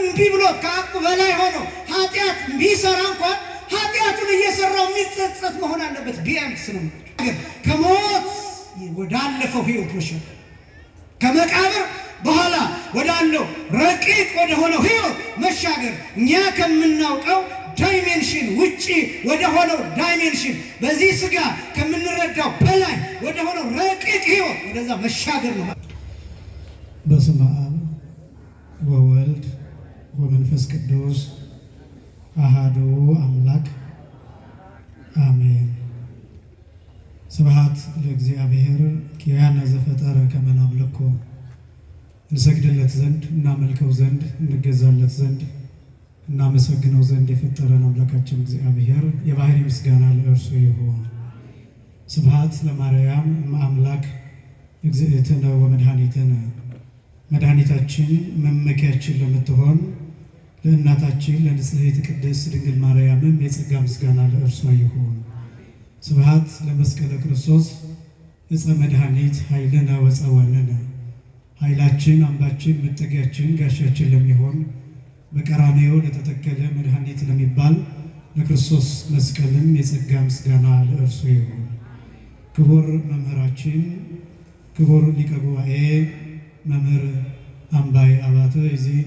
እምቢ ብሎት ከአቅሙ በላይ ሆኖ ኃጢአት ቢሰራ እንኳን ኃጢአቱን እየሰራው የሚጸጸት መሆን አለበት። ቢያንስ ነው ከሞት ወዳለፈው ሕይወት መሻገር ከመቃብር በኋላ ወዳለው ረቂቅ ወደ ሆነው ሕይወት መሻገር እኛ ከምናውቀው ዳይሜንሽን ውጪ ወደ ሆነው ዳይሜንሽን በዚህ ሥጋ ከምንረዳው በላይ ወደ ሆነው ረቂቅ ሕይወት ወደዛ መሻገር ነው። በስመ አብ ወወልድ ወመንፈስ ቅዱስ አሐዱ አምላክ አሜን። ስብሐት ለእግዚአብሔር ኪያነ ዘፈጠረ ከመ ናምልኮ እንሰግድለት ዘንድ እናመልከው ዘንድ እንገዛለት ዘንድ እናመሰግነው ዘንድ የፈጠረን አምላካችን እግዚአብሔር የባህሪ ምስጋና ለእርሱ ይሁን። ስብሐት ለማርያም እምአምላክ እግዝእትነ ወመድኃኒትነ መድኃኒታችን መመኪያችን ለምትሆን ለእናታችን ለንጽሕት ቅድስት ድንግል ማርያምም የጸጋ ምስጋና ለእርሷ ይሁን። ስብሐት ለመስቀለ ክርስቶስ ዕፀ መድኃኒት ኃይልነ ወፀወንነ ኃይላችን አምባችን መጠጊያችን ጋሻችን ለሚሆን በቀራንዮ ለተተከለ መድኃኒት ለሚባል ለክርስቶስ መስቀልም የጸጋ ምስጋና ለእርሱ ይሁን። ክቡር መምህራችን ክቡር ሊቀ ጉባኤ መምህር አምባይ አባተ የዚህ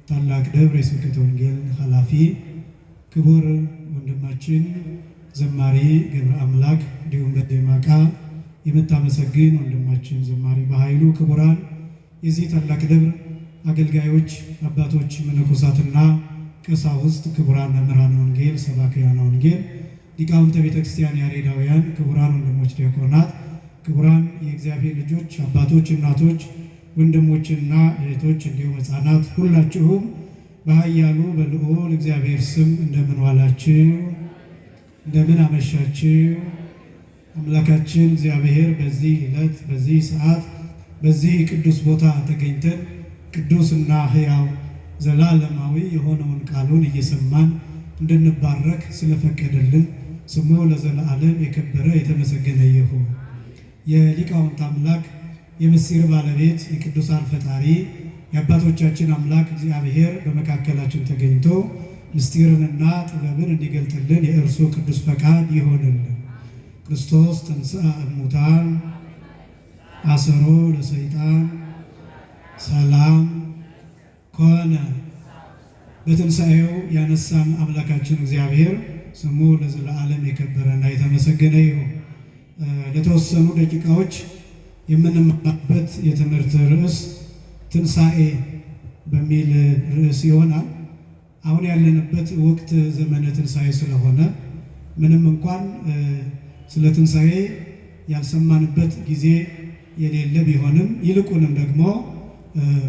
ታላቅ ደብር የስብከተ ወንጌል ኃላፊ፣ ክቡር ወንድማችን ዘማሪ ገብረ አምላክ እንዲሁም በደማቃ የምታመሰግን ወንድማችን ዘማሪ በኃይሉ፣ ክቡራን የዚህ ታላቅ ደብር አገልጋዮች አባቶች መነኮሳትና ቀሳውስት፣ ክቡራን መምህራን ወንጌል ሰባክያነ ወንጌል ሊቃውንተ ቤተ ክርስቲያን ያሬዳውያን፣ ክቡራን ወንድሞች ዲያቆናት፣ ክቡራን የእግዚአብሔር ልጆች አባቶች፣ እናቶች፣ ወንድሞችና እህቶች እንዲሁም ሕፃናት ሁላችሁም በኃያሉ በልዑል እግዚአብሔር ስም እንደምን ዋላችሁ? እንደምን አመሻችሁ? አምላካችን እግዚአብሔር በዚህ ዕለት በዚህ ሰዓት በዚህ ቅዱስ ቦታ ተገኝተን ቅዱስና ሕያው ዘላለማዊ የሆነውን ቃሉን እየሰማን እንድንባረክ ስለፈቀደልን ስሙ ለዘላለም የከበረ የተመሰገነ ይሁን። የሊቃውንት አምላክ የምስጢር ባለቤት የቅዱሳን ፈጣሪ የአባቶቻችን አምላክ እግዚአብሔር በመካከላችን ተገኝቶ ምስጢርንና ጥበብን እንዲገልጥልን የእርሱ ቅዱስ ፈቃድ ይሆንልን። ክርስቶስ ተንሥአ እሙታን አሰሮ ለሰይጣን ሰላም ኮነ። በትንሣኤው ያነሳን አምላካችን እግዚአብሔር ስሙ ለዘላለም የከበረና የተመሰገነ ይሁን። ለተወሰኑ ደቂቃዎች የምንማርበት የትምህርት ርዕስ ትንሣኤ በሚል ርዕስ ይሆናል። አሁን ያለንበት ወቅት ዘመነ ትንሣኤ ስለሆነ ምንም እንኳን ስለ ትንሣኤ ያልሰማንበት ጊዜ የሌለ ቢሆንም ይልቁንም ደግሞ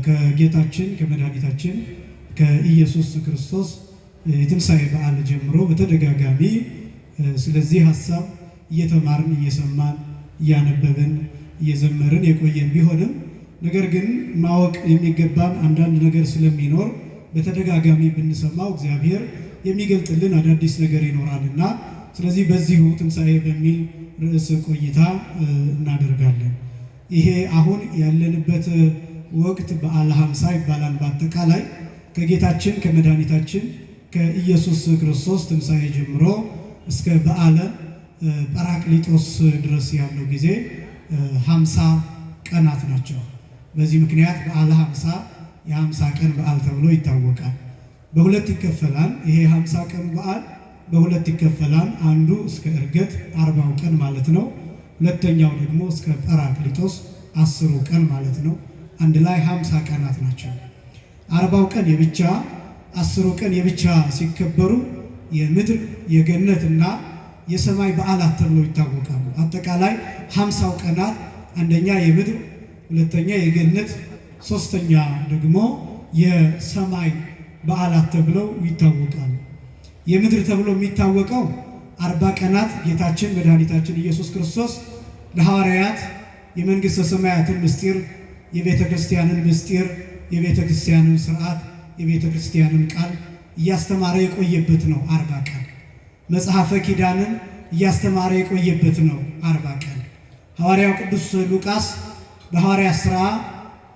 ከጌታችን ከመድኃኒታችን ከኢየሱስ ክርስቶስ የትንሣኤ በዓል ጀምሮ በተደጋጋሚ ስለዚህ ሐሳብ እየተማርን እየሰማን እያነበብን እየዘመርን የቆየን ቢሆንም ነገር ግን ማወቅ የሚገባን አንዳንድ ነገር ስለሚኖር በተደጋጋሚ ብንሰማው እግዚአብሔር የሚገልጥልን አዳዲስ ነገር ይኖራልና ስለዚህ በዚሁ ትንሣኤ በሚል ርዕስ ቆይታ እናደርጋለን። ይሄ አሁን ያለንበት ወቅት በዓለ ሃምሳ ይባላል። በአጠቃላይ ከጌታችን ከመድኃኒታችን ከኢየሱስ ክርስቶስ ትንሣኤ ጀምሮ እስከ በዓለ ጰራቅሊጦስ ድረስ ያለው ጊዜ 50 ቀናት ናቸው። በዚህ ምክንያት በዓለ ሃምሳ የ50 ቀን በዓል ተብሎ ይታወቃል። በሁለት ይከፈላል። ይሄ 50 ቀን በዓል በሁለት ይከፈላል። አንዱ እስከ ዕርገት 40 ቀን ማለት ነው። ሁለተኛው ደግሞ እስከ ጰራቅሊጦስ 10 ቀን ማለት ነው። አንድ ላይ 50 ቀናት ናቸው። 40 ቀን የብቻ 10 ቀን የብቻ ሲከበሩ የምድር የገነትና የሰማይ በዓላት ተብለው ይታወቃሉ። አጠቃላይ 50 ቀናት አንደኛ የምድር፣ ሁለተኛ የገነት፣ ሶስተኛ ደግሞ የሰማይ በዓላት ተብለው ይታወቃሉ። የምድር ተብሎ የሚታወቀው 40 ቀናት ጌታችን መድኃኒታችን ኢየሱስ ክርስቶስ ለሐዋርያት የመንግሥተ ሰማያትን ምስጢር፣ የቤተ ክርስቲያንን ምስጢር፣ የቤተ ክርስቲያንን ስርዓት፣ የቤተ ክርስቲያንን ቃል እያስተማረ የቆየበት ነው 40 ቀን። መጽሐፈ ኪዳንን እያስተማረ የቆየበት ነው 40 ቀን። ሐዋርያው ቅዱስ ሉቃስ በሐዋርያት ሥራ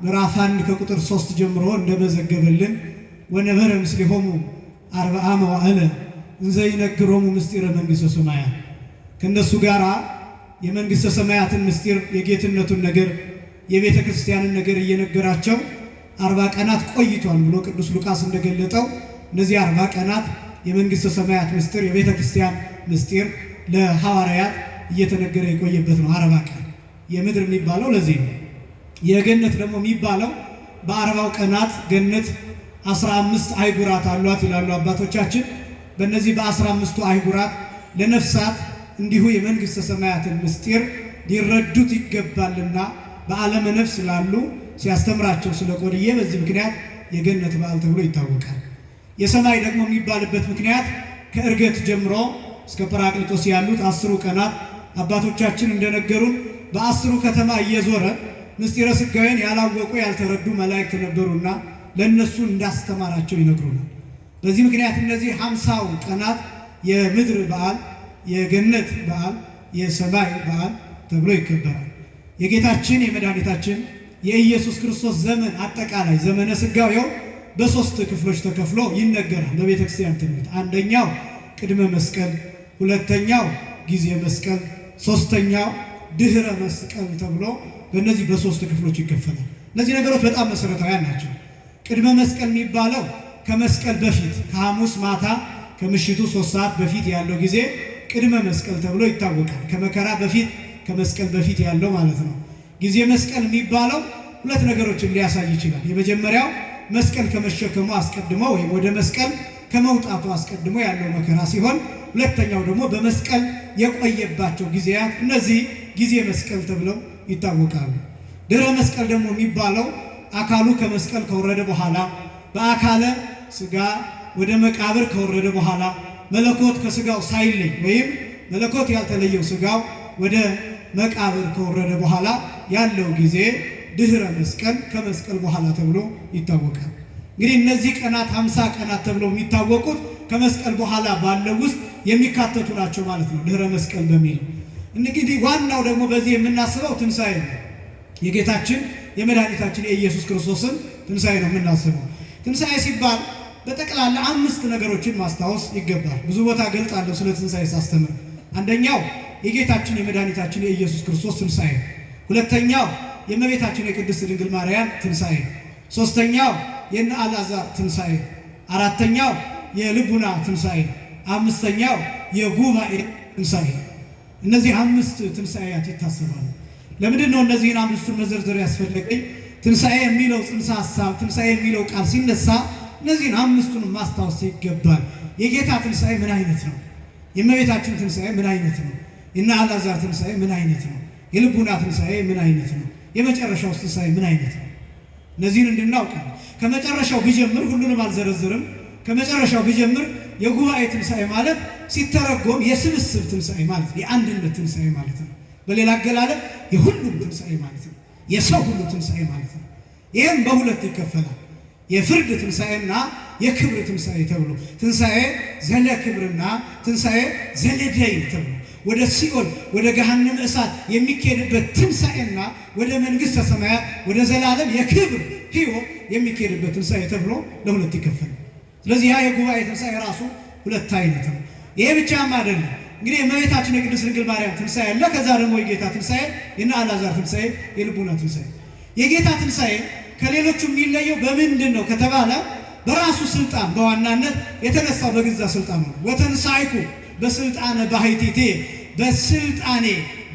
ምዕራፍ 1 ከቁጥር 3 ጀምሮ እንደመዘገበልን ወነበረ ምስሌሆሙ 40 መዋዕለ እንዘ ይነግሮሙ ምስጢረ መንግሥተ ሰማያት። ከእነሱ ጋር የመንግሥተ ሰማያትን ምስጢር የጌትነቱን ነገር የቤተ ክርስቲያንን ነገር እየነገራቸው 40 ቀናት ቆይቷል ብሎ ቅዱስ ሉቃስ እንደገለጠው እነዚህ 40 ቀናት የመንግሥተ ሰማያት ምስጢር የቤተ ክርስቲያን ምስጢር ለሐዋርያት እየተነገረ የቆየበት ነው። 40 ቀን የምድር የሚባለው ለዚህ ነው። የገነት ደግሞ የሚባለው በ40 ቀናት ገነት 15 አይጉራት አሏት ይላሉ አባቶቻችን። በእነዚህ በ15ቱ አይጉራት ለነፍሳት እንዲሁ የመንግሥተ ሰማያትን ምስጢር ሊረዱት ይገባልና በዓለመ ነፍስ ላሉ ሲያስተምራቸው ስለቆየ በዚህ ምክንያት የገነት በዓል ተብሎ ይታወቃል። የሰማይ ደግሞ የሚባልበት ምክንያት ከዕርገት ጀምሮ እስከ ጰራቅሊጦስ ያሉት 10 ቀናት አባቶቻችን እንደነገሩን በ10ሩ ከተማ እየዞረ ምስጢረ ሥጋዌን ያላወቁ ያልተረዱ መላእክት ነበሩና ለነሱ እንዳስተማራቸው ይነግሩናል። በዚህ ምክንያት እነዚህ 50 ቀናት የምድር በዓል፣ የገነት በዓል፣ የሰማይ በዓል ተብሎ ይከበራል። የጌታችን የመድኃኒታችን የኢየሱስ ክርስቶስ ዘመን አጠቃላይ ዘመነ ሥጋዌው በ3 ክፍሎች ተከፍሎ ይነገራል በቤተ ክርስቲያን ትምህርት። አንደኛው ቅድመ መስቀል፣ ሁለተኛው ጊዜ መስቀል፣ ሶስተኛው ድህረ መስቀል ተብሎ በእነዚህ በ3 ክፍሎች ይከፈላል። እነዚህ ነገሮች በጣም መሰረታዊያን ናቸው። ቅድመ መስቀል የሚባለው ከመስቀል በፊት ከሐሙስ ማታ ከምሽቱ 3 ሰዓት በፊት ያለው ጊዜ ቅድመ መስቀል ተብሎ ይታወቃል። ከመከራ በፊት ከመስቀል በፊት ያለው ማለት ነው። ጊዜ መስቀል የሚባለው 2 ነገሮችን ሊያሳይ ይችላል። የመጀመሪያው መስቀል ከመሸከሙ አስቀድሞ ወይም ወደ መስቀል ከመውጣቱ አስቀድሞ ያለው መከራ ሲሆን፣ ሁለተኛው ደግሞ በመስቀል የቆየባቸው ጊዜያት፣ እነዚህ ጊዜ መስቀል ተብለው ይታወቃሉ። ድህረ መስቀል ደግሞ የሚባለው አካሉ ከመስቀል ከወረደ በኋላ በአካለ ሥጋ ወደ መቃብር ከወረደ በኋላ መለኮት ከሥጋው ሳይለይ ወይም መለኮት ያልተለየው ሥጋው ወደ መቃብር ከወረደ በኋላ ያለው ጊዜ ድህረ መስቀል ከመስቀል በኋላ ተብሎ ይታወቃል። እንግዲህ እነዚህ ቀናት 50 ቀናት ተብለው የሚታወቁት ከመስቀል በኋላ ባለው ውስጥ የሚካተቱ ናቸው ማለት ነው። ድህረ መስቀል በሚል እንግዲህ ዋናው ደግሞ በዚህ የምናስበው ትንሣኤ ነው። የጌታችን የመድኃኒታችን የኢየሱስ ክርስቶስን ትንሣኤ ነው የምናስበው። ትንሣኤ ሲባል በጠቅላላ 5 ነገሮችን ማስታወስ ይገባል። ብዙ ቦታ ገልጣለሁ ስለ ትንሣኤ ሳስተምር። አንደኛው የጌታችን የመድኃኒታችን የኢየሱስ ክርስቶስ ትንሣኤ፣ ሁለተኛው የእመቤታችን የቅድስት ድንግል ማርያም ትንሣኤ፣ ሶስተኛው የእነ አልዓዛር ትንሣኤ፣ አራተኛው የልቡና ትንሣኤ፣ አምስተኛው የጉባኤ ትንሣኤ። እነዚህ 5 ትንሣኤያት ይታሰባሉ። ለምንድን ነው እነዚህን 5ቱን መዘርዘር ያስፈለገኝ? ትንሣኤ የሚለው ጽንሰ ሐሳብ፣ ትንሣኤ የሚለው ቃል ሲነሳ እነዚህን 5ቱን ማስታወስ ይገባል። የጌታ ትንሣኤ ምን አይነት ነው? የእመቤታችን ትንሣኤ ምን አይነት ነው? የእነ አልዓዛር ትንሣኤ ምን አይነት ነው? የልቡና ትንሣኤ ምን አይነት ነው? የመጨረሻው ትንሣኤ ምን አይነት ነው? እነዚህን እንድናውቅ ከመጨረሻው ቢጀምር ሁሉንም አልዘረዝርም። ከመጨረሻው ቢጀምር የጉባኤ ትንሣኤ ማለት ሲተረጎም የስብስብ ትንሣኤ ማለት ነው። የአንድነት ትንሣኤ ማለት ነው። በሌላ አገላለጥ የሁሉም ትንሣኤ ማለት ነው። የሰው ሁሉ ትንሣኤ ማለት ነው። ይህም በ2 ይከፈላል። የፍርድ ትንሣኤና የክብር ትንሣኤ ተብሎ ትንሣኤ ዘለ ክብርና ትንሣኤ ዘለ ደይን ተብሎ ወደ ሲኦል ወደ ገሃነም እሳት የሚኬድበት ትንሣኤና ወደ መንግሥተ ሰማያት ወደ ዘላለም የክብር ሕይወት የሚኬድበት ትንሣኤ ተብሎ ለ2 ይከፈላል። ስለዚህ ያ የጉባኤ ትንሣኤ ራሱ 2 አይነት ነው። ይሄ ብቻም አይደለም። እንግዲህ የእመቤታችን የቅድስት ድንግል ማርያም ትንሣኤ አለ። ከዛ ደግሞ የጌታ ትንሣኤ፣ የእነ አልዓዛር ትንሣኤ፣ የልቡና ትንሣኤ። የጌታ ትንሣኤ ከሌሎቹ የሚለየው በምንድን ነው ከተባለ በራሱ ስልጣን በዋናነት የተነሳው በገዛ ስልጣኑ ነው። ወተንሳይኩ በስልጣነ ባሕቲቴ፣ በስልጣኔ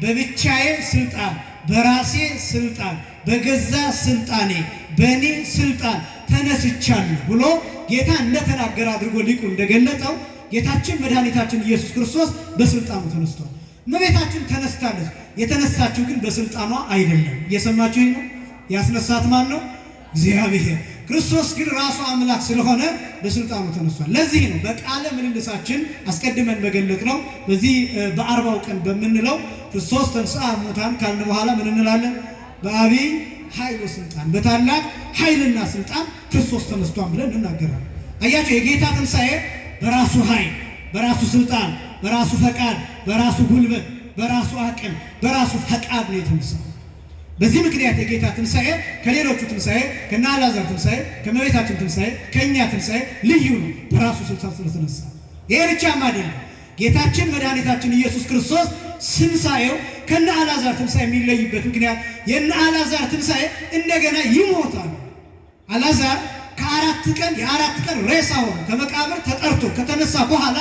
በብቻዬ ስልጣን በራሴ ስልጣን በገዛ ስልጣኔ በእኔ ስልጣን ተነስቻለሁ ብሎ ጌታ እንደተናገረ አድርጎ ሊቁ እንደገለጠው ጌታችን መድኃኒታችን ኢየሱስ ክርስቶስ በስልጣኑ ተነስቷል። እመቤታችን ተነስታለች። የተነሳችው ግን በስልጣኗ አይደለም። እየሰማችሁ ነው። ያስነሳት ማን ነው? እግዚአብሔር። ክርስቶስ ግን ራሱ አምላክ ስለሆነ በስልጣኑ ተነስቷል። ለዚህ ነው በቃለ ምልልሳችን አስቀድመን በገለጥ ነው በዚህ በ40ው ቀን በምንለው ክርስቶስ ተንሥአ እሙታን ካልን በኋላ ምን እንላለን? በአቢይ ኃይል ወስልጣን፣ በታላቅ ኃይልና ስልጣን ክርስቶስ ተነስቷል ብለን እናገራለን። አያችሁ፣ የጌታ ትንሣኤ በራሱ ኃይል፣ በራሱ ስልጣን፣ በራሱ ፈቃድ፣ በራሱ ጉልበት፣ በራሱ አቅም፣ በራሱ ፈቃድ ነው የተነሳው። በዚህ ምክንያት የጌታ ትንሣኤ ከሌሎቹ ትንሣኤ ከነ አልዓዛር ትንሣኤ ከእመቤታችን ትንሣኤ ከእኛ ትንሣኤ ልዩ ነው፣ በራሱ ስልጣን ስለተነሳ። ይሄ ብቻም አይደለም። ጌታችን መድኃኒታችን ኢየሱስ ክርስቶስ ትንሣኤው ከነ አልዓዛር ትንሣኤ የሚለይበት ምክንያት የነ አልዓዛር ትንሣኤ እንደገና ይሞታል። አልዓዛር የአራት ቀን ሬሳ ሆኖ ከመቃብር ተጠርቶ ከተነሳ በኋላ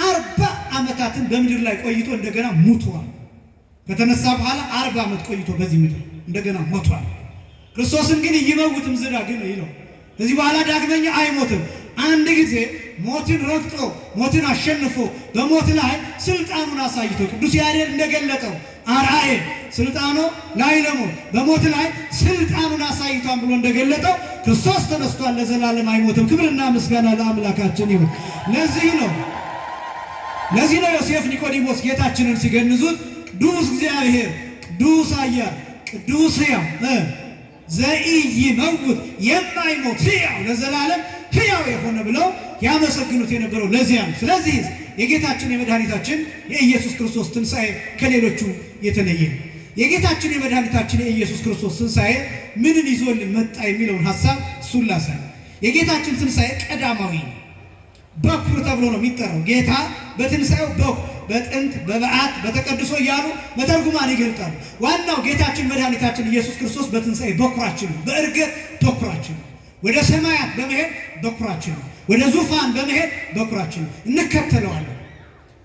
40 ዓመታትን በምድር ላይ ቆይቶ እንደገና ሙቷል። ከተነሳ በኋላ 40 ዓመት ቆይቶ በዚህ ምድር እንደገና ሞቷል። ክርስቶስን ግን ይመውትም ዝዳ ግን ይለው ከዚህ በኋላ ዳግመኛ አይሞትም። አንድ ጊዜ ሞትን ረግጦ ሞትን አሸንፎ በሞት ላይ ስልጣኑን አሳይቶ ቅዱስ ያሬድ እንደገለጠው አርአየ ስልጣኑ ላይ ለሞት በሞት ላይ ስልጣኑን አሳይቷን ብሎ እንደገለጠው ክርስቶስ ተነስቷል፣ ለዘላለም አይሞትም። ክብርና ምስጋና ለአምላካችን ይሁን። ለዚህ ነው ዮሴፍ ኒቆዲሞስ ጌታችንን ሲገንዙት ቅዱስ እግዚአብሔር ቅዱስ ኃያል ቅዱስ ሕያው ዘኢይመውት የማይሞት ሕያው ለዘላለም ሕያው የሆነ ብለው ያመሰግኑት የነበረው ለዚያ ነው። ስለዚህ የጌታችን የመድኃኒታችን የኢየሱስ ክርስቶስ ትንሣኤ ከሌሎቹ የተለየ ነው። የጌታችን የመድኃኒታችን የኢየሱስ ክርስቶስ ትንሣኤ ምንን ይዞልን መጣ የሚለውን ሐሳብ እሱን ላሳይ። የጌታችን ትንሣኤ ቀዳማዊ ነው። በኩር ተብሎ ነው የሚጠራው። ጌታ በትንሣኤው በኩር በጥንት በበዓት በተቀድሶ እያሉ መተርጉማን ይገልጣሉ። ዋናው ጌታችን መድኃኒታችን ኢየሱስ ክርስቶስ በትንሣኤ በኩራችን ነው። በእርገት በኩራችን ነው። ወደ ሰማያት በመሄድ በኩራችን ነው። ወደ ዙፋን በመሄድ በኩራችን ነው። እንከተለዋለን።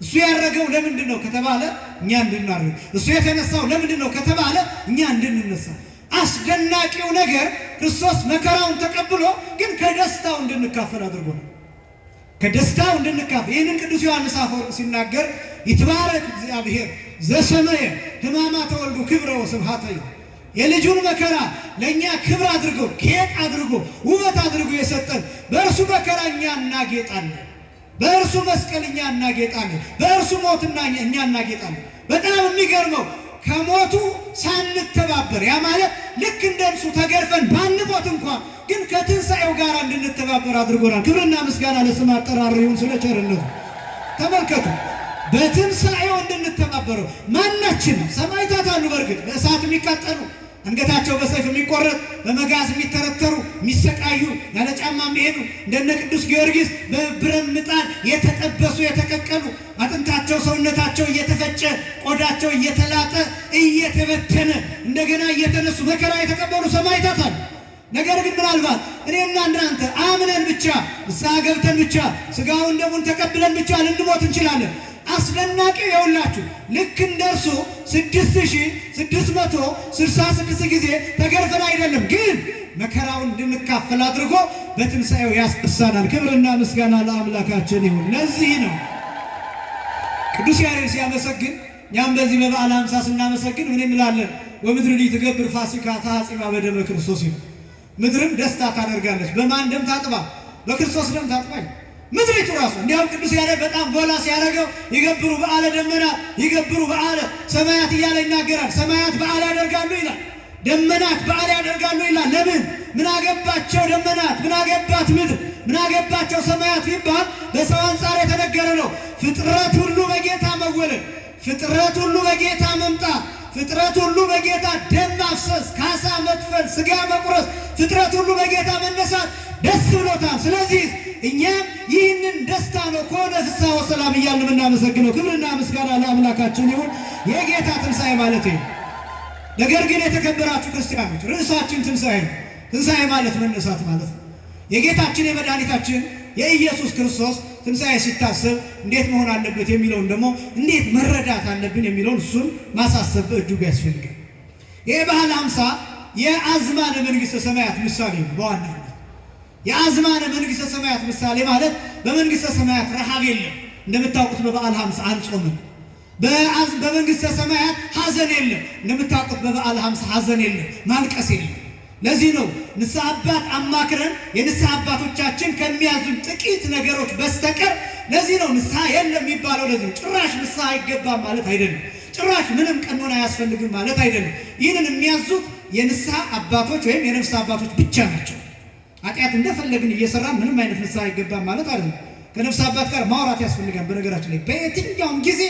እሱ ያደረገው ለምንድን ነው ከተባለ እኛ እንድናደርግ፣ እሱ የተነሳው ለምንድን ነው ከተባለ እኛ እንድንነሳ። አስደናቂው ነገር ክርስቶስ መከራውን ተቀብሎ ግን ከደስታው እንድንካፈል አድርጎ ነው። ከደስታው እንድንካፈል ይህንን ቅዱስ ዮሐንስ አፈወርቅ ሲናገር ይትባረክ እግዚአብሔር ዘሰመየ ሕማማተ ወልዱ ክብረ ወስብሐተ የልጁን መከራ ለእኛ ክብር አድርጎ ጌጥ አድርጎ ውበት አድርጎ የሰጠን በእርሱ መከራ እኛ እናጌጣለን፣ በእርሱ መስቀል እኛ እናጌጣለን፣ በእርሱ ሞትና እኛ እናጌጣለን። በጣም የሚገርመው ከሞቱ ሳንተባበር ያ ማለት ልክ እንደርሱ ተገርፈን ባንሞት እንኳን ግን ከትንሣኤው ጋር እንድንተባበር አድርጎናል። ክብርና ምስጋና ለስም አጠራር ይሁን ስለ ቸርነቱ። ተመልከቱ፣ በትንሣኤው እንድንተባበረው ማናችንም ሰማዕታት አሉ። በእርግጥ በእሳት የሚቃጠሉ አንገታቸው በሰይፍ የሚቆረጥ በመጋዝ የሚተረተሩ የሚሰቃዩ ያለ ጫማ የሚሄዱ እንደነ ቅዱስ ጊዮርጊስ በብረት ምጣድ የተጠበሱ የተቀቀሉ አጥንታቸው ሰውነታቸው እየተፈጨ ቆዳቸው እየተላጠ እየተበተነ እንደገና እየተነሱ መከራ የተቀበሉ ሰማዕታት አሉ። ነገር ግን ምናልባት እኔና እናንተ አምነን ብቻ ንስሐ ገብተን ብቻ ሥጋውን ደሙን ተቀብለን ብቻ ልንሞት እንችላለን። አስደናቂው የሁላችሁ ልክ እንደርሱ 6666 ጊዜ ተገርፈን አይደለም፣ ግን መከራውን እንድንካፈል አድርጎ በትንሣኤው ያስነሳናል። ክብርና ምስጋና ለአምላካችን ይሁን። ለዚህ ነው ቅዱስ ያሬድ ሲያመሰግን እኛም በዚህ በበዓለ ሃምሳ ስናመሰግን ምን እንላለን? ወምድርኒ ትገብር ፋሲካ ተሐጽባ በደመ ክርስቶስ ይሁን። ምድርም ደስታ ታደርጋለች። በማን ደም ታጥባ? በክርስቶስ ደም ታጥባ። ምድሪቱ ራሱ እንዲያውም ቅዱስ ያሬድ በጣም ጎላ ሲያደርገው ይገብሩ በዓለ ደመና ይገብሩ በዓለ ሰማያት እያለ ይናገራል። ሰማያት በዓል ያደርጋሉ ይላል፣ ደመናት በዓል ያደርጋሉ ይላል። ለምን? ምን አገባቸው ደመናት? ምን አገባት ምድር? ምን አገባቸው ሰማያት ቢባል በሰው አንጻር የተነገረ ነው። ፍጥረት ሁሉ በጌታ መወለድ፣ ፍጥረት ሁሉ በጌታ መምጣት፣ ፍጥረት ሁሉ በጌታ ደም ማፍሰስ፣ ካሳ መክፈል፣ ስጋ መቁረስ፣ ፍጥረት ሁሉ በጌታ መነሳት ደስ ብሎታል። ስለዚህ እኛም ይህንን ደስታ ነው ከሆነ ፍስሐ ወሰላም እያልን የምናመሰግነው። ክብርና ምስጋና ለአምላካችን ይሁን። የጌታ ትንሣኤ ማለት ነው። ነገር ግን የተከበራችሁ ክርስቲያኖች ርዕሳችን ትንሣኤ ነው። ትንሣኤ ማለት መነሳት ማለት ነው። የጌታችን የመድኃኒታችን የኢየሱስ ክርስቶስ ትንሣኤ ሲታሰብ እንዴት መሆን አለበት የሚለውን ደግሞ እንዴት መረዳት አለብን የሚለውን እሱን ማሳሰብ በእጅጉ ያስፈልጋል። ይህ በዓለ ሃምሳ የአዝማነ መንግሥተ ሰማያት ምሳሌ ነው። በዋናነት የአዝማነ መንግሥተ ሰማያት ምሳሌ ማለት በመንግሥተ ሰማያት ረሃብ የለም። እንደምታውቁት በበዓለ ሃምሳ አንጾምም። በመንግሥተ ሰማያት ሐዘን የለም። እንደምታውቁት በበዓለ ሃምሳ ሐዘን የለም፣ ማልቀስ የለም። ለዚህ ነው ንስሐ አባት አማክረን የንስሐ አባቶቻችን ከሚያዙን ጥቂት ነገሮች በስተቀር ለዚህ ነው ንስሐ የለም የሚባለው። ለዚህ ነው ጭራሽ ንስሐ አይገባም ማለት አይደለም። ጭራሽ ምንም ቀኖና አያስፈልግም ማለት አይደለም። ይህንን የሚያዙት የንስሐ አባቶች ወይም የነፍስ አባቶች ብቻ ናቸው። ኃጢአት እንደፈለግን እየሰራን ምንም አይነት ንስሐ አይገባም ማለት አይደለም። ከነፍስ አባት ጋር ማውራት ያስፈልጋል። በነገራችን ላይ በየትኛውም ጊዜ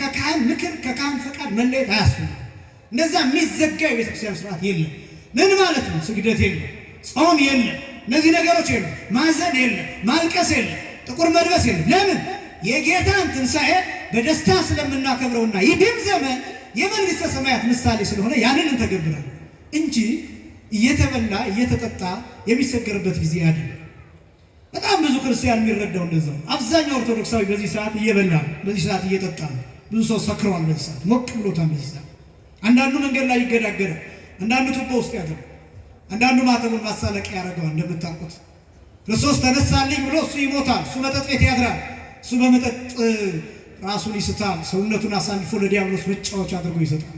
ከካህን ምክር ከካህን ፈቃድ መለየት አያስፈልግም። እንደዛ የሚዘጋ የቤተክርስቲያን ስርዓት የለም። ምን ማለት ነው? ስግደት የለም፣ ጾም የለም፣ እነዚህ ነገሮች የለም፣ ማዘን የለም፣ ማልቀስ የለም፣ ጥቁር መልበስ የለም። ለምን? የጌታን ትንሣኤ በደስታ ስለምናከብረውና ይህም ዘመን የመንግሥተ ሰማያት ምሳሌ ስለሆነ ያንን እንተገብራለን እንጂ እየተበላ እየተጠጣ የሚሰገርበት ጊዜ አይደለም። በጣም ብዙ ክርስቲያን የሚረዳው እንደዛው። አብዛኛው ኦርቶዶክሳዊ በዚህ ሰዓት እየበላ ነው፣ በዚህ ሰዓት እየጠጣ ነው። ብዙ ሰው ሰክሯል፣ በዚህ ሰዓት ሞቅ ብሎታል። በዚህ ሰዓት አንዳንዱ መንገድ ላይ ይገዳገራል፣ አንዳንዱ ቱቦ ውስጥ ያድራል፣ አንዳንዱ ማተቡን ማሳለቂያ ያደርገዋል። እንደምታውቁት ክርስቶስ ተነሳልኝ ብሎ እሱ ይሞታል፣ እሱ መጠጥ ቤት ያድራል፣ እሱ በመጠጥ ራሱን ይስታል፣ ሰውነቱን አሳልፎ ለዲያብሎስ መጫወቻ አድርጎ ይሰጣል።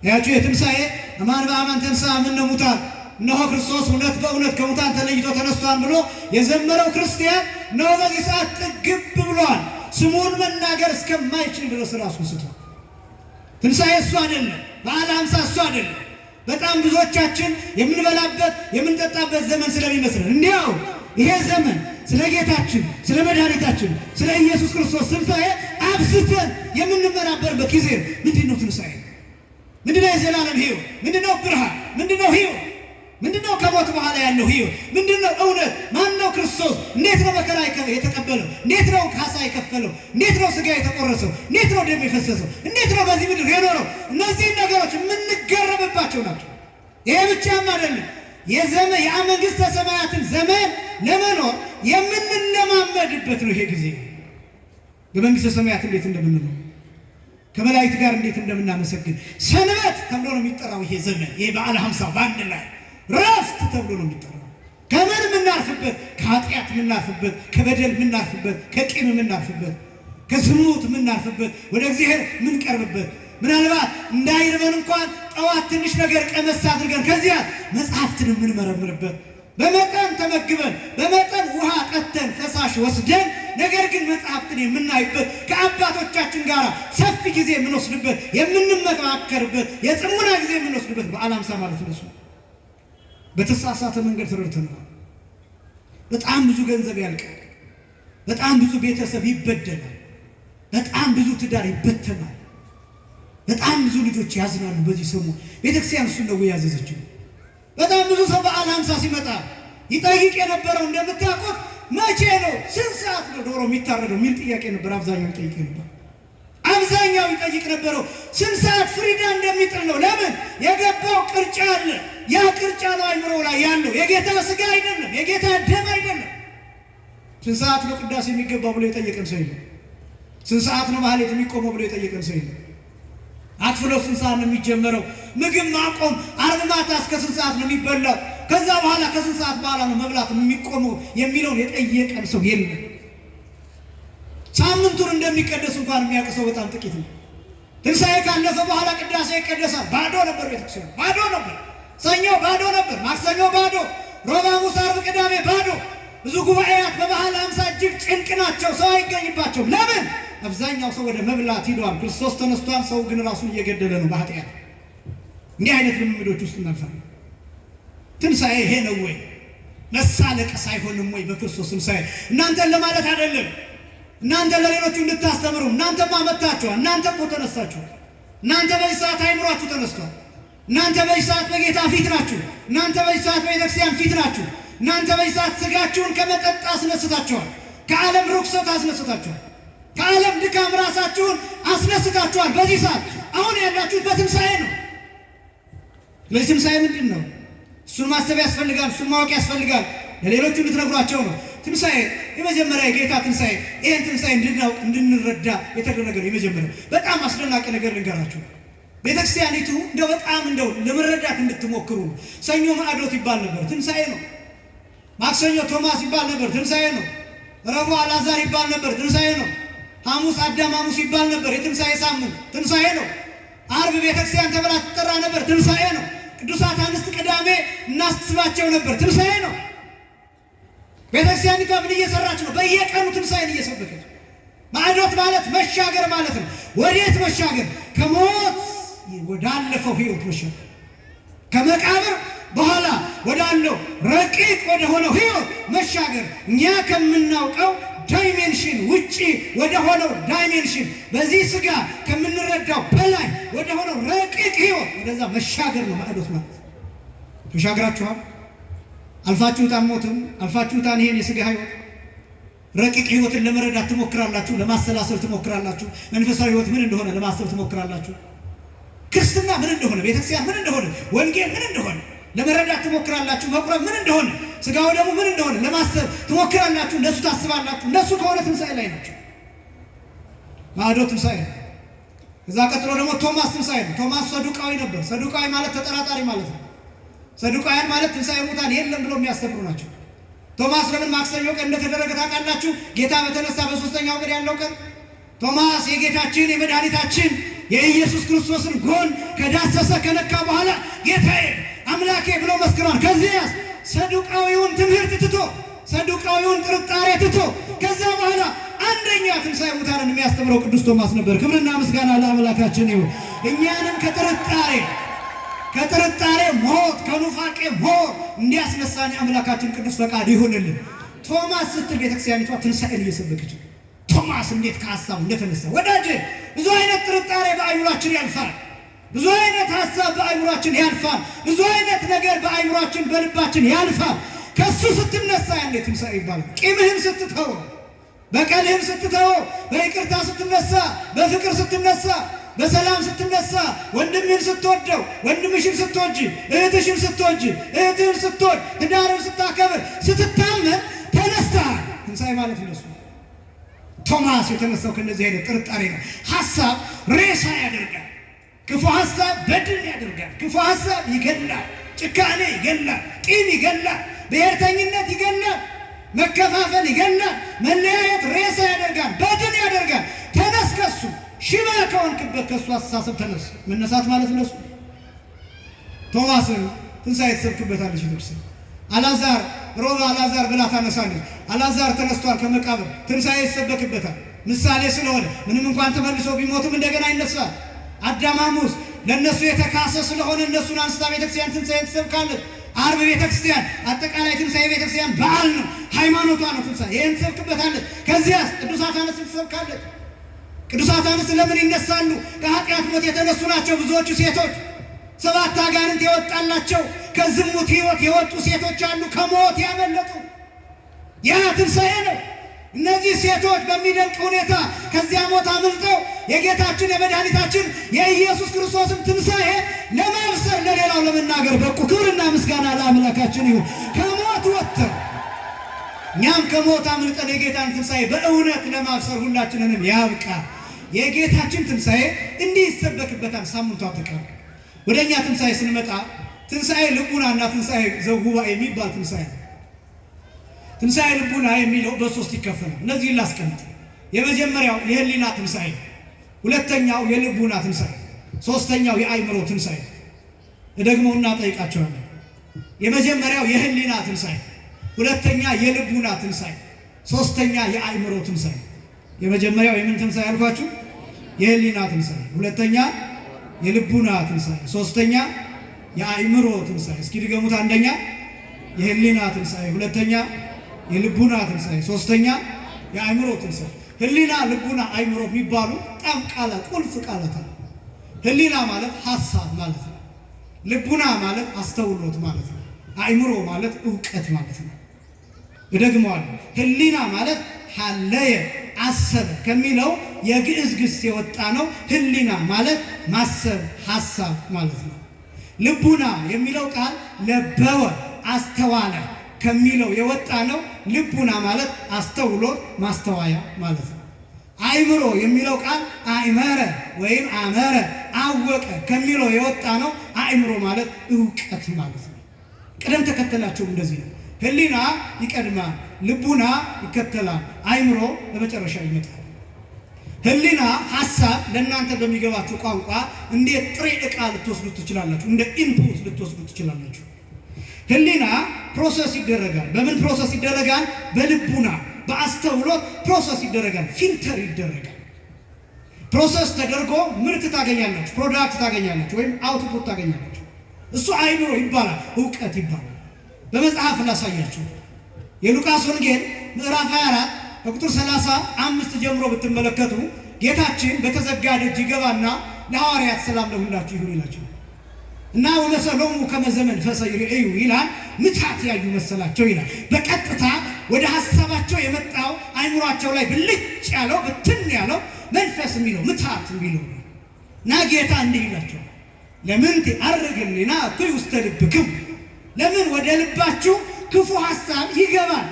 ያችሁ የትንሣኤ አማን በአማን ተንሥአ እምነ ሙታን፣ እነሆ ክርስቶስ እውነት በእውነት ከሙታን ተለይቶ ተነስቷል ብሎ የዘመረው ክርስቲያን ነው በዚህ ሰዓት ጥግብ ብሏል። ስሙን መናገር እስከማይችል ድረስ ራሱን ስቷል። ትንሣኤ እሱ አይደለም፣ በዓለ ሃምሳ እሱ አይደለም። በጣም ብዙዎቻችን የምንበላበት የምንጠጣበት ዘመን ስለሚመስለን እንዲያው ይሄ ዘመን ስለ ጌታችን ስለ መድኃኒታችን ስለ ኢየሱስ ክርስቶስ ትንሣኤ አብዝተን የምንመራበርበት ጊዜ ምንድን ነው? ትንሣኤ ምንድን ነው? የዘላለም ሕይወት ምንድን ነው? ብርሃን ምንድን ነው? ሕይወት ምንድን ነው? ከሞት በኋላ ያለው ሕይወት ምንድን ነው? እውነት ማን ነው? ክርስቶስ እንዴት ነው መከራ የተቀበለው? እንዴት ነው ካሳ የከፈለው? እንዴት ነው ሥጋ የተቆረሰው? እንዴት ነው ደም የፈሰሰው? እንዴት ነው በዚህ ምድር የኖረው? እነዚህ ነገሮች የምንገረምባቸው ናቸው። ይሄ ብቻም አይደለም። የመንግሥተ ሰማያትን ዘመን ለመኖር የምንለማመድበት ነው። ይሄ ጊዜ በመንግሥተ ሰማያት እንዴት እንደምንኖር ከመላእክት ጋር እንዴት እንደምናመሰግን ሰንበት ተብሎ ነው የሚጠራው። ይሄ ዘመን ይሄ በዓለ ሃምሳ በአንድ ላይ ረፍት ተብሎ ነው የሚጠራው። ከምን የምናርፍበት? ከኃጢአት የምናርፍበት፣ ከበደል የምናርፍበት፣ ከቂም የምናርፍበት፣ ከዝሙት የምናርፍበት፣ ወደ እግዚአብሔር የምንቀርብበት፣ ምናልባት እንዳይርበን እንኳን ጠዋት ትንሽ ነገር ቀመስ አድርገን ከዚያ መጽሐፍትን የምንመረምርበት፣ በመጠን ተመግበን በመጠን ውሃ ጠጥተን ፈሳሽ ወስደን ነገር ግን መጽሐፍትን የምናይበት፣ ከአባቶቻችን ጋር ሰፊ ጊዜ የምንወስድበት፣ የምንመካከርበት፣ የጽሙና ጊዜ የምንወስድበት በዓለ ሃምሳ ማለት ነው። በተሳሳተ መንገድ ተረድተናል። በጣም ብዙ ገንዘብ ያልቃል። በጣም ብዙ ቤተሰብ ይበደላል። በጣም ብዙ ትዳር ይበተናል። በጣም ብዙ ልጆች ያዝናሉ። በዚህ ሰሞን ቤተክርስቲያን እሱን ነው ያዘዘችው። በጣም ብዙ ሰው በዓለ ሃምሳ ሲመጣ ይጠይቅ የነበረው እንደምታውቁት መቼ ነው ስንት ሰዓት ነው ዶሮ የሚታረደው የሚል ጥያቄ ነበር። አብዛኛው ይጠይቅ ነበር። አብዛኛው ይጠይቅ ነበረው ስንት ሰዓት ፍሪዳ እንደሚጥል ነው። ለምን? የገባው ቅርጫ አለ። ያ ቅርጫ ነው አይምሮ ላይ ያለው። የጌታ ሥጋ አይደለም፣ የጌታ ደም አይደለም። ስንት ሰዓት ነው ቅዳሴ የሚገባው ብሎ የጠየቀን ሰው የለም። ስንት ሰዓት ነው ማህሌት የሚቆመው ብሎ የጠየቀን ሰው የለም። አክፍሎ ስንት ሰዓት ነው የሚጀመረው? ምግብ ማቆም ዓርብ ማታ እስከ ስንት ሰዓት ነው የሚበላው? ከዛ በኋላ ከስንት ሰዓት በኋላ ነው መብላት የሚቆመው የሚለውን የጠየቀን ሰው የለም። ሳምንቱን እንደሚቀደስ እንኳን የሚያውቅ ሰው በጣም ጥቂት ነው። ትንሣኤ ካለፈ በኋላ ቅዳሴ ይቀደሳል። ባዶ ነበር ቤተክርስቲያን፣ ባዶ ነበር። ሰኞ ባዶ ነበር፣ ማክሰኞ ባዶ፣ ሮብ፣ ሐሙስ፣ ዓርብ፣ ቅዳሜ ባዶ። ብዙ ጉባኤያት በበዓለ ሃምሳ እጅግ ጭንቅ ናቸው፣ ሰው አይገኝባቸውም። ለምን? አብዛኛው ሰው ወደ መብላት ሂዷል። ክርስቶስ ተነስቷል፣ ሰው ግን ራሱን እየገደለ ነው በኃጢአት። እንዲህ አይነት ልምምዶች ውስጥ እናልፋለን። ትንሣኤ ይሄ ነው ወይ? መሳለቅስ አይሆንም ወይ በክርስቶስ ትንሣኤ? እናንተን ለማለት አይደለም፣ እናንተ ለሌሎቹ እንድታስተምሩ። እናንተማ መጥታችኋል፣ እናንተ እኮ ተነሳችኋል። እናንተ በዚህ ሰዓት አይምሯችሁ ተነስቷል። እናንተ በዚህ ሰዓት በጌታ ፊት ናችሁ። እናንተ በዚህ ሰዓት በቤተክርስቲያን ፊት ናችሁ። እናንተ በዚህ ሰዓት ሥጋችሁን ከመጠጥ አስነስታችኋል። ከዓለም ርኩሰት አስነስታችኋል። ከዓለም ድካም ራሳችሁን አስነስታችኋል። በዚህ ሰዓት አሁን ያላችሁት በትንሣኤ ነው። ስለዚህ ትንሣኤ ምንድን ነው? እሱን ማሰብ ያስፈልጋል። እሱን ማወቅ ያስፈልጋል። ለሌሎቹ ልትነግሯቸው ነው። ትንሣኤ የመጀመሪያ የጌታ ትንሣኤ፣ ይህን ትንሣኤ እንድናውቅ እንድንረዳ የተደረገ ነው። የመጀመሪያው በጣም አስደናቂ ነገር ልንገራችሁ። ቤተክርስቲያኒቱ እንደው በጣም እንደው ለመረዳት እንድትሞክሩ ነው። ሰኞ ማዕዶት ይባል ነበር፣ ትንሣኤ ነው። ማክሰኞ ቶማስ ይባል ነበር፣ ትንሣኤ ነው። ረቡዕ አልዓዛር ይባል ነበር፣ ትንሣኤ ነው። ሐሙስ አዳም ሐሙስ ይባል ነበር፣ የትንሣኤ ሳምንት ትንሣኤ ነው። ዓርብ ቤተክርስቲያን ተብላ ትጠራ ነበር፣ ትንሣኤ ነው። ቅዱሳት አንስት ቅዳሜ እናስባቸው ነበር፣ ትንሣኤ ነው። ቤተክርስቲያኒቷ ምን እየሰራች ነው? በየቀኑ ትንሣኤን እየሰበከች። ማዕዶት ማለት መሻገር ማለት ነው። ወዴት መሻገር? ከሞት ወዳለፈው ሕይወት መሻገር፣ ከመቃብር በኋላ ወዳለው ረቂቅ ወደ ሆነው ሕይወት መሻገር፣ እኛ ከምናውቀው ዳይሜንሽን ውጪ ወደ ሆነው ዳይሜንሽን በዚህ ስጋ ከምንረዳው በላይ ወደ ሆነው ረቂቅ ሕይወት ወደዛ መሻገር ነው ማዕዶት ማለት። ተሻግራችኋል። አልፋችሁታል። ሞትም አልፋችሁታል። ይሄን የስጋ ሕይወት ረቂቅ ሕይወትን ለመረዳት ትሞክራላችሁ፣ ለማሰላሰል ትሞክራላችሁ። መንፈሳዊ ሕይወት ምን እንደሆነ ለማሰብ ትሞክራላችሁ። ክርስትና ምን እንደሆነ፣ ቤተክርስቲያን ምን እንደሆነ፣ ወንጌል ምን እንደሆነ ለመረዳት ትሞክራላችሁ። መቁረብ ምን እንደሆነ፣ ስጋው ደግሞ ምን እንደሆነ ለማሰብ ትሞክራላችሁ። እነሱ ታስባላችሁ። እነሱ ከሆነ ትንሣኤ ላይ ናቸው። ማዕዶት ትንሣኤ ነው። እዛ ቀጥሎ ደግሞ ቶማስ ትንሣኤ ነው። ቶማስ ሰዱቃዊ ነበር። ሰዱቃዊ ማለት ተጠራጣሪ ማለት ነው። ሰዱቃውያን ማለት ትንሣኤ ሙታን የለም ብለው የሚያስተምሩ ናቸው። ቶማስ ለምን ማክሰኞ ቀን እንደተደረገ ታውቃላችሁ? ጌታ በተነሳ በሦስተኛው ቀን ያለው ቀን ቶማስ የጌታችን የመድኃኒታችን የኢየሱስ ክርስቶስን ጎን ከዳሰሰ ከነካ በኋላ ጌታዬ አምላኬ ብሎ መስክሯል። ከዚያስ ሰዱቃዊውን ትምህርት ትቶ ሰዱቃዊውን ጥርጣሬ ትቶ ከዛ በኋላ አንደኛ ትንሣኤ ሙታንን የሚያስተምረው ቅዱስ ቶማስ ነበር። ክብርና ምስጋና ለአምላካችን ይሁን። እኛንም ከጥርጣሬ ሞት ከኑፋቄ ሞት እንዲያስነሳን አምላካችን ቅዱስ ፈቃድ ይሁንልን። ቶማስ ስትል ቤተክርስቲያኒቷ ትንሣኤን እየሰበከች ቶማስ እንዴት ከሀሳቡ እንደተነሳ ወዳጅ፣ ብዙ አይነት ጥርጣሬ በአይምሯችን ያልፋል። ብዙ አይነት ሀሳብ በአይምሯችን ያልፋል። ብዙ አይነት ነገር በአይምሯችን በልባችን ያልፋል። ከሱ ስትነሳ ያኔ ትንሣኤ ይባላል። ቂምህን ስትተው፣ በቀልህን ስትተው፣ በይቅርታ ስትነሳ፣ በፍቅር ስትነሳ፣ በሰላም ስትነሳ፣ ወንድምህን ስትወደው፣ ወንድምሽን ስትወጂ፣ እህትሽን ስትወጂ፣ እህትህን ስትወድ፣ ትዳርን ስታከብር፣ ስትታመን ተነስተሃል። ትንሣኤ ማለት እነሱ። ቶማስ የተነሳው ከነዚህ አይነት ጥርጣሬ ነው። ሀሳብ ሬሳ ያደርጋል። ክፉ ሀሳብ በድን ያደርጋል። ክፉ ሀሳብ ይገላል። ጭካኔ ይገላል። ቂም ይገላል። ብሔርተኝነት ይገላል። መከፋፈል ይገላል። መለያየት ሬሳ ያደርጋል። በድን ያደርጋል። ተነስ ከሱ። ሽባ ከሆንክበት ከሱ አስተሳሰብ ተነስ። መነሳት ማለት እነሱ። ቶማስን ትንሣኤ ትሰብክበታለች ቤተክርስቲያን። አልዓዛር ሮባ አልዓዛር ብላ ታነሳለች። አልዓዛር ተነስቷል ከመቃብር። ትንሣኤ ይሰበክበታል። ምሳሌ ስለሆነ ምንም እንኳን ተመልሶ ቢሞትም እንደገና ይነሳል። አዳም ሐሙስ ለእነሱ የተካሰ ስለሆነ እነሱን አንስታ ቤተክርስቲያን ትንሣኤ ትሰብካለች። ዓርብ ቤተክርስቲያን አጠቃላይ ትንሣኤ ቤተክርስቲያን በዓል ነው፣ ሃይማኖቷ ነው። ትንሣኤ ይህን ትሰብክበታለች። ከዚያስ ቅዱሳት አንስት ትሰብካለች። ቅዱሳት አንስት ለምን ይነሳሉ? ከኃጢአት ሞት የተነሱ ናቸው ብዙዎቹ ሴቶች። 7 አጋንንት የወጣላቸው ከዝሙት ሕይወት የወጡ ሴቶች አሉ፣ ከሞት ያመለጡ። ያ ትንሣኤ ነው። እነዚህ ሴቶች በሚደንቅ ሁኔታ ከዚያ ሞት አምልጠው የጌታችን የመድኃኒታችን የኢየሱስ ክርስቶስን ትንሣኤ ለማብሰር ለሌላው ለመናገር በቁ። ክብርና ምስጋና ለአምላካችን ይሁን። ከሞት ወጥተው እኛም ከሞት አምልጠን የጌታን ትንሣኤ በእውነት ለማብሰር ሁላችንንም ያብቃ። የጌታችን ትንሣኤ እንዲህ ይሰበክበታል። ሳምንቱ አጠቃላይ ወደ እኛ ትንሣኤ ስንመጣ ትንሣኤ ልቡናና ትንሣኤ ዘጉባኤ የሚባል ትንሣኤ ነው። ትንሣኤ ልቡና የሚለው በሶስት ይከፈላል። እነዚህን ላስቀምጥ። የመጀመሪያው የህሊና ትንሣኤ፣ ሁለተኛው የልቡና ትንሣኤ፣ ሶስተኛው የአእምሮ ትንሣኤ። ደግሞና ጠይቃቸዋለሁ። የመጀመሪያው የህሊና ትንሣኤ፣ ሁለተኛ የልቡና ትንሣኤ፣ ሶስተኛ የአእምሮ ትንሣኤ። የመጀመሪያው የምን ትንሣኤ አልኳችሁ? የህሊና ትንሣኤ፣ ሁለተኛ የልቡና ትንሣኤ፣ ሶስተኛ የአእምሮ ትንሣኤ። እስኪ ድገሙት። አንደኛ የህሊና ትንሣኤ፣ ሁለተኛ የልቡና ትንሣኤ፣ ሶስተኛ የአእምሮ ትንሣኤ። ህሊና፣ ልቡና፣ አእምሮ የሚባሉ በጣም ቃላት ቁልፍ ቃላት አሉ። ህሊና ማለት ሀሳብ ማለት ነው። ልቡና ማለት አስተውሎት ማለት ነው። አእምሮ ማለት እውቀት ማለት ነው። እደግመዋለሁ። ህሊና ማለት ሀለየ አሰበ ከሚለው የግዕዝ ግስ የወጣ ነው። ህሊና ማለት ማሰብ ሀሳብ ማለት ነው። ልቡና የሚለው ቃል ነበወ አስተዋለ ከሚለው የወጣ ነው። ልቡና ማለት አስተውሎት ማስተዋያ ማለት ነው። አእምሮ የሚለው ቃል አእመረ ወይም አመረ አወቀ ከሚለው የወጣ ነው። አእምሮ ማለት እውቀት ማለት ነው። ቅደም ተከተላቸው እንደዚህ ነው። ህሊና ይቀድማል፣ ልቡና ይከተላል፣ አእምሮ በመጨረሻ ይመጣል። ህሊና ሀሳብ ለእናንተ በሚገባችሁ ቋንቋ እንዴት ጥሬ ዕቃ ልትወስዱ ትችላላችሁ፣ እንደ ኢንፑት ልትወስዱ ትችላላችሁ። ህሊና ፕሮሰስ ይደረጋል። በምን ፕሮሰስ ይደረጋል? በልቡና በአስተውሎት ፕሮሰስ ይደረጋል፣ ፊልተር ይደረጋል። ፕሮሰስ ተደርጎ ምርት ታገኛላችሁ፣ ፕሮዳክት ታገኛላችሁ፣ ወይም አውትፑት ታገኛላችሁ። እሱ አእምሮ ይባላል፣ እውቀት ይባላል። በመጽሐፍ ላሳያችሁ። የሉቃስ ወንጌል ምዕራፍ 24 ከቁጥር 35 ጀምሮ ብትመለከቱ ጌታችን በተዘጋ ደጅ ይገባና ለሐዋርያት ሰላም ለሁላችሁ ይሁን ይላቸው እና ወመሰሎሙ ከመዘመን ፈሰይርእዩ ይላል። ምታት ያዩ መሰላቸው ይላል። በቀጥታ ወደ ሐሳባቸው የመጣው አይምሯቸው ላይ ብልጭ ያለው ብትን ያለው መንፈስ የሚለው ምታት የሚለው እና ጌታ እንዲህ ይላቸው ለምን ትአርግልና እኩይ ውስተ ልብክሙ ለምን ወደ ልባችሁ ክፉ ሐሳብ ይገባል?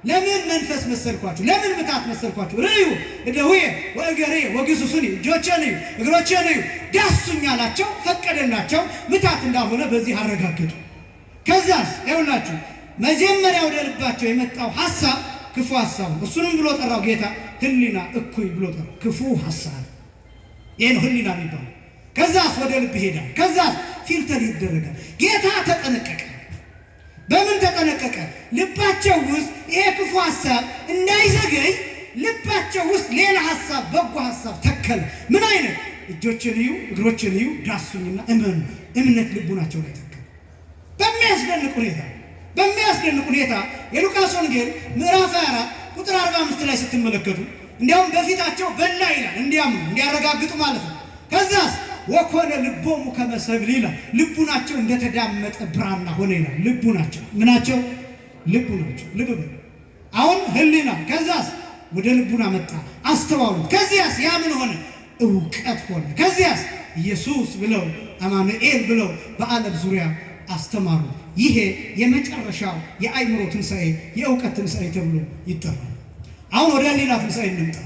ለምን መንፈስ መሰልኳችሁ? ለምን ምታት መሰልኳችሁ? ርእዩ እደዌ ወእገሬ ወግሱሱኒ እጆቼን እዩ እግሮቼን እዩ ዳሱኝ አላቸው። ፈቀደላቸው። ምታት እንዳልሆነ በዚህ አረጋገጡ። ከዛስ ይኸውላችሁ መጀመሪያ ወደ ልባቸው የመጣው ሐሳብ ክፉ ሐሳብ ነው። እሱንም ብሎ ጠራው ጌታ ህሊና እኩይ ብሎ ጠራው። ክፉ ሐሳብ ይሄ ነው ህሊና የሚባለው። ከዛስ ወደ ልብ ይሄዳል። ከዛስ ፊልተር ይደረጋል። ጌታ ተጠነቀቀ። በምን ተጠነቀቀ? ልባቸው ውስጥ ይሄ ክፉ ሐሳብ እንዳይዘገይ ልባቸው ውስጥ ሌላ ሐሳብ በጎ ሐሳብ ተከለ። ምን አይነት? እጆችን እዩ እግሮችን እዩ ዳሱኝና እመኑ። እምነት ልቡናቸው ላይ ተከለ። በሚያስደንቅ ሁኔታ የሉቃስ ወንጌል ምዕራፍ 24 ቁጥር 45 ላይ ስትመለከቱ እንዲያውም በፊታቸው በላ ይላል። እንዲያምኑ እንዲያረጋግጡ ማለት ነው። ከዛስ ወኮነ ልቦሙ ከመ ሰብል ይላል። ልቡናቸው እንደተዳመጠ ብራና ሆነ ይላል። ልቡናቸው ምናቸው? ልቡናቸው። ልብ አሁን ህሊና ከዛስ ወደ ልቡና መጣ። አስተዋሉት። ከዚያስ ያ ምን ሆነ? እውቀት ሆነ። ከዚያስ ኢየሱስ ብለው አማኑኤል ብለው በዓለም ዙሪያ አስተማሩ። ይሄ የመጨረሻው የአይምሮ ትንሣኤ የእውቀት ትንሣኤ ተብሎ ይጠራል። አሁን ወደ ህሊና ትንሣኤ እንምጣ።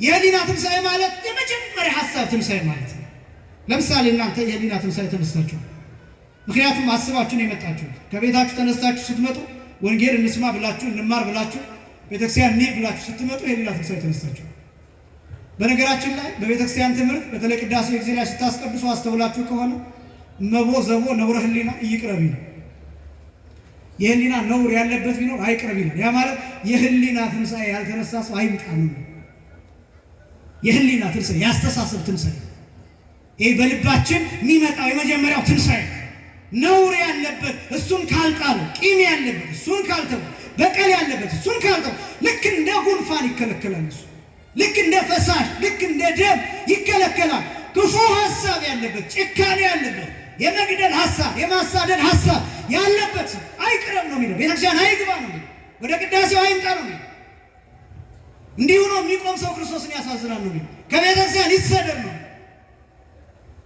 የህሊና ትንሣኤ ማለት የመጀመሪያ ሐሳብ ትንሣኤ ማለት ነው። ለምሳሌ እናንተ የህሊና ትንሣኤ ተነስታችኋል። ምክንያቱም አስባችሁ ነው የመጣችሁት። ከቤታችሁ ተነስታችሁ ስትመጡ ወንጌል እንስማ ብላችሁ እንማር ብላችሁ ቤተክርስቲያን እንሂድ ብላችሁ ስትመጡ የህሊና ትንሣኤ ተነስታችኋል። በነገራችን ላይ በቤተክርስቲያን ትምህርት በተለይ ቅዳሴ ጊዜ ላይ ስታስቀድሱ አስተውላችሁ ከሆነ መቦ ዘቦ ነውረ ህሊና ይቅረብ ነው። የህሊና ነውር ያለበት ቢኖር አይቅረብ ነው። ያ ማለት የህሊና ትንሣኤ ያልተነሳ ሰው አይምጣ ነው። የህሊና ትንሣኤ ያስተሳሰብ ትንሣኤ ይሄ በልባችን የሚመጣው የመጀመሪያው ትንሣኤ ነውር ያለበት እሱን ካልጣሉ፣ ቂም ያለበት እሱን ካልተው፣ በቀል ያለበት እሱን ካልተው ልክ እንደ ጉንፋን ይከለከላል። እሱ ልክ እንደ ፈሳሽ ልክ እንደ ደም ይከለከላል። ክፉ ሐሳብ ያለበት ጭካኔ ያለበት የመግደል ሐሳብ የማሳደድ ሐሳብ ያለበት አይቅረብ ነው የሚለው። ቤተክርስቲያን አይግባ ነው የሚለው። ወደ ቅዳሴው አይምጣ ነው የሚለው። እንዲሁ ነው የሚቆም ሰው ክርስቶስን ያሳዝናል ነው የሚለው። ከቤተክርስቲያን ይሰደድ ነው።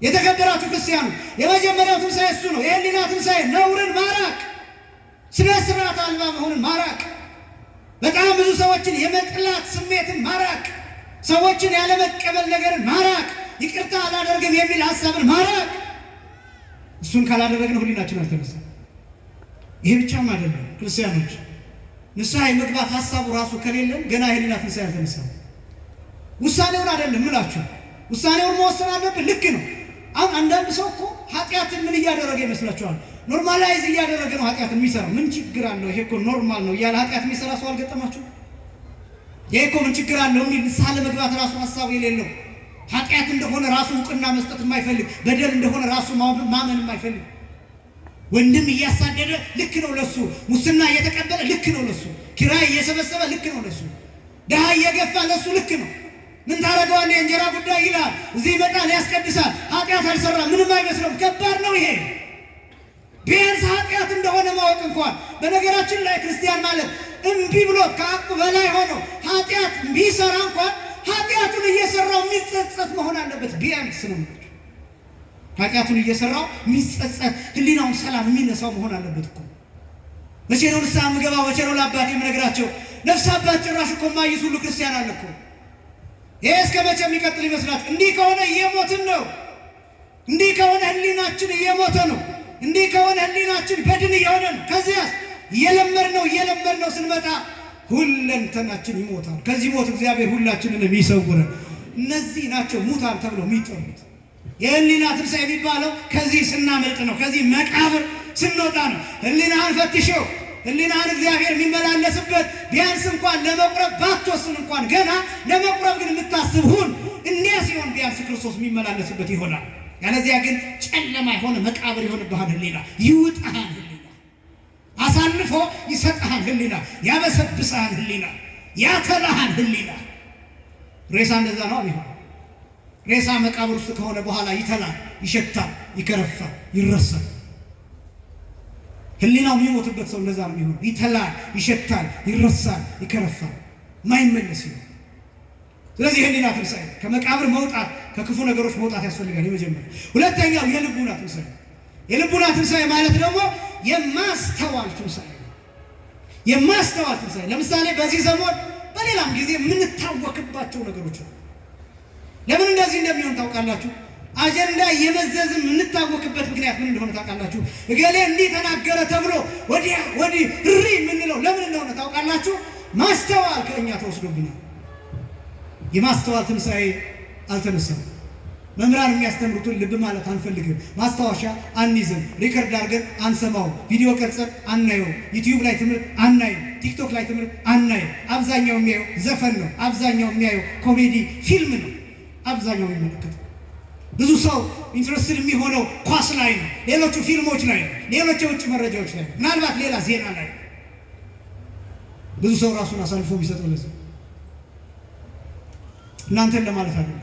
የተከበራችሁ ክርስቲያኑ የመጀመሪያው ትንሣኤ እሱ ነው። የህሊና ትንሣኤ ነውርን ማራቅ፣ ስነ ስርዓት አልባ መሆንን ማራቅ፣ በጣም ብዙ ሰዎችን የመጥላት ስሜትን ማራቅ፣ ሰዎችን ያለመቀበል ነገርን ማራቅ፣ ይቅርታ አላደርግም የሚል ሐሳብን ማራቅ። እሱን ካላደረግን ህሊናችን አልተነሳም። ይሄ ብቻም አይደለም ክርስቲያኖች፣ ንስሐ የመግባት ሐሳቡ ራሱ ከሌለን ገና የህሊና ትንሣኤ አልተነሳም። ውሳኔውን አይደለም ምላችሁ፣ ውሳኔውን መወሰን አለብን። ልክ ነው። አሁን አንዳንድ ሰው እኮ ኃጢአትን ምን እያደረገ ይመስላችኋል? ኖርማላይዝ እያደረገ ነው ኃጢአትን የሚሰራው። ምን ችግር አለው? ይሄ እኮ ኖርማል ነው እያለ ኃጢአት የሚሰራ ሰው አልገጠማችሁ? ይሄ እኮ ምን ችግር አለው የሚል ንስሐ ለመግባት ራሱ ሐሳብ የሌለው ኃጢአት እንደሆነ ራሱ እውቅና መስጠት የማይፈልግ በደል እንደሆነ ራሱ ማመን የማይፈልግ ወንድም እያሳደደ ልክ ነው ለሱ፣ ሙስና እየተቀበለ ልክ ነው ለሱ፣ ኪራይ እየሰበሰበ ልክ ነው ለሱ፣ ድሃ እየገፋ ለሱ ልክ ነው። ምን ታደርገዋለህ? የእንጀራ ጉዳይ ይላል። እዚህ ይመጣል ያስቀድሳል። ኃጢአት አልሰራም፣ ምንም አይመስለውም። ከባድ ነው ይሄ። ቢያንስ ኃጢአት እንደሆነ ማወቅ እንኳን። በነገራችን ላይ ክርስቲያን ማለት እምቢ ብሎት ከአቅሙ በላይ ሆኖ ኃጢአት ቢሰራ እንኳን ኃጢአቱን እየሰራው የሚጸጸት መሆን አለበት። ቢያንስ ነው ኃጢአቱን እየሰራው የሚጸጸት ህሊናውን ሰላም የሚነሳው መሆን አለበት እኮ። መቼ ነው ንስሐ የምገባው? መቼ ነው ለአባቴ የምነግራቸው? ነፍስ አባት ጭራሽ እኮ የማይዝ ሁሉ ክርስቲያን አለ እኮ። ይሄ እስከ መቼ የሚቀጥል ይመስላችሁ? እንዲህ ከሆነ እየሞትን ነው። እንዲህ ከሆነ ህሊናችን እየሞተ ነው። እንዲህ ከሆነ ህሊናችን በድን እየሆነ ነው። ከዚያስ እየለመድነው ስንመጣ ሁለንተናችን ይሞታል። ከዚህ ሞት እግዚአብሔር ሁላችንን ይሰውረን። እነዚህ ናቸው ሙታን ተብለው የሚጠሩት። የህሊና ትንሣኤ የሚባለው ከዚህ ስናመልጥ ነው። ከዚህ መቃብር ስንወጣ ነው። ህሊናህን ፈትሸው። ህሊናህን እግዚአብሔር የሚመላለስበት ቢያንስ እንኳን ለመቁረብ ባትወስን እንኳን ገና ለመቁረብ ግን የምታስብ ሁን። እንዲያ ሲሆን ቢያንስ ክርስቶስ የሚመላለስበት ይሆናል። ያለዚያ ግን ጨለማ የሆነ መቃብር የሆነብሃል። ህሊና ይውጣሃል። ህሊና አሳልፎ ይሰጥሃል። ህሊና ያበሰብስሃል። ህሊና ያተላሃል ህሊና። ሬሳ እንደዛ ነው አቢሆን። ሬሳ መቃብር ውስጥ ከሆነ በኋላ ይተላል፣ ይሸታል፣ ይከረፋል፣ ይረሳል። ህሊናው የሚሞትበት ሰው እንደዛ ነው የሚሆነው። ይተላል፣ ይሸታል፣ ይረሳል፣ ይከረፋል፣ ማይመለስ ነው። ስለዚህ የህሊና ትንሣኤ ከመቃብር መውጣት፣ ከክፉ ነገሮች መውጣት ያስፈልጋል። የመጀመሪያ። ሁለተኛው የልቡና ትንሣኤ። የልቡና ትንሣኤ ማለት ደግሞ የማስተዋል ትንሣኤ ነው። የማስተዋል ትንሣኤ ለምሳሌ በዚህ ዘመን በሌላም ጊዜ የምንታወክባቸው ነገሮች ነው። ለምን እንደዚህ እንደሚሆን ታውቃላችሁ? አጀንዳ የመዘዝም የምንታወክበት ምክንያት ምን እንደሆነ ታውቃላችሁ? እገሌ እንዲህ ተናገረ ተብሎ ወዲያ ወዲህ እሪ የምንለው ለምን እንደሆነ ታውቃላችሁ? ማስተዋል ከእኛ ተወስዶብናል። የማስተዋል ትንሣኤ አልተነሳም። መምህራን የሚያስተምሩትን ልብ ማለት አንፈልግም። ማስታወሻ አንይዝም። ሪከርድ አድርገን አንሰማው። ቪዲዮ ቀርጸን አናየው። ዩቲዩብ ላይ ትምህርት አናይም። ቲክቶክ ላይ ትምህርት አናይም። አብዛኛው የሚያየው ዘፈን ነው። አብዛኛው የሚያየው ኮሜዲ ፊልም ነው። አብዛኛው የሚመለከተው ብዙ ሰው ኢንትረስትድ የሚሆነው ኳስ ላይ ነው። ሌሎቹ ፊልሞች ላይ ነው። ሌሎች የውጭ መረጃዎች ላይ ነው። ምናልባት ሌላ ዜና ላይ ነው። ብዙ ሰው ራሱን አሳልፎ የሚሰጠው ለዚህ እናንተን ለማለት አይደለም።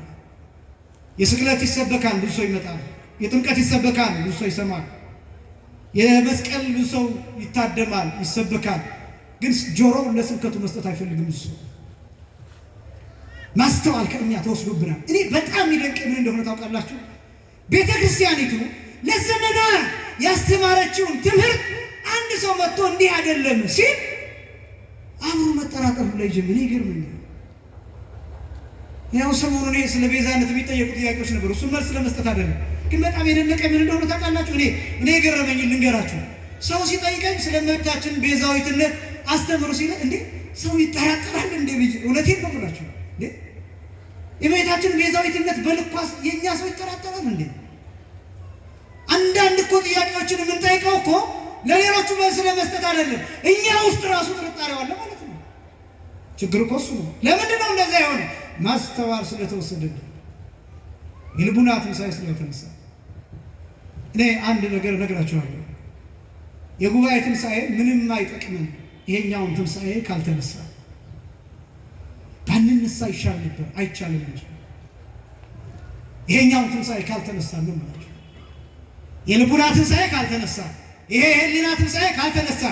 የስቅለት ይሰበካል፣ ብዙ ሰው ይመጣል። የጥምቀት ይሰበካል፣ ብዙ ሰው ይሰማል። የመስቀል ብዙ ሰው ይታደማል፣ ይሰበካል። ግን ጆሮውን ለስብከቱ መስጠት አይፈልግም ብዙ ሰው። ማስተዋል ከእኛ ተወስዶብናል። እኔ በጣም ይደንቅ ምን እንደሆነ ታውቃላችሁ? ቤተ ክርስቲያኒቱ ለዘመናት ያስተማረችውን ትምህርት አንድ ሰው መጥቶ እንዲህ አይደለም ሲል አብሮ መጠራጠር ላይ ጀምሮ ይገርምኛል። ያው ሰሞኑን ስለ ቤዛነት የሚጠየቁ ጥያቄዎች ነበሩ። እሱን መልስ ለመስጠት አይደለም፣ ግን በጣም የደነቀ ምን እንደሆነ ታውቃላችሁ? እኔ የገረመኝ ልንገራችሁ። ሰው ሲጠይቀኝ ስለ እመቤታችን ቤዛዊትነት አስተምሩ ሲል እንዴ ሰው ይጠራጠራል እንዴ ብዬ እውነቴን ነው የምላችሁ። እንዴ የእመቤታችን ቤዛዊትነት በልኳስ የእኛ ሰው ይጠራጠራል እንዴ? አንዳንድ እኮ ጥያቄዎችን የምንጠይቀው እኮ ለሌሎቹ መልስ ለመስጠት አይደለም፣ እኛ ውስጥ ራሱ ጥርጣሬው አለ ማለት ነው። ችግር እኮ እሱ ነው። ለምንድን ነው እንደዛ የሆነ? ማስተዋል ስለተወሰደብን፣ የልቡና ትንሣኤ ስለተነሳ። እኔ አንድ ነገር እነግራችኋለሁ። የጉባኤ ትንሣኤ ምንም አይጠቅምም ይሄኛውን ትንሣኤ ካልተነሳ። ባንነሳ ይሻል ነበር፣ አይቻልም እንጂ ይሄኛውን ትንሣኤ ካልተነሳ ነው ማለት ነው። የልቡና ትንሣኤ ካልተነሳ፣ ይሄ የህሊና ትንሣኤ ካልተነሳ፣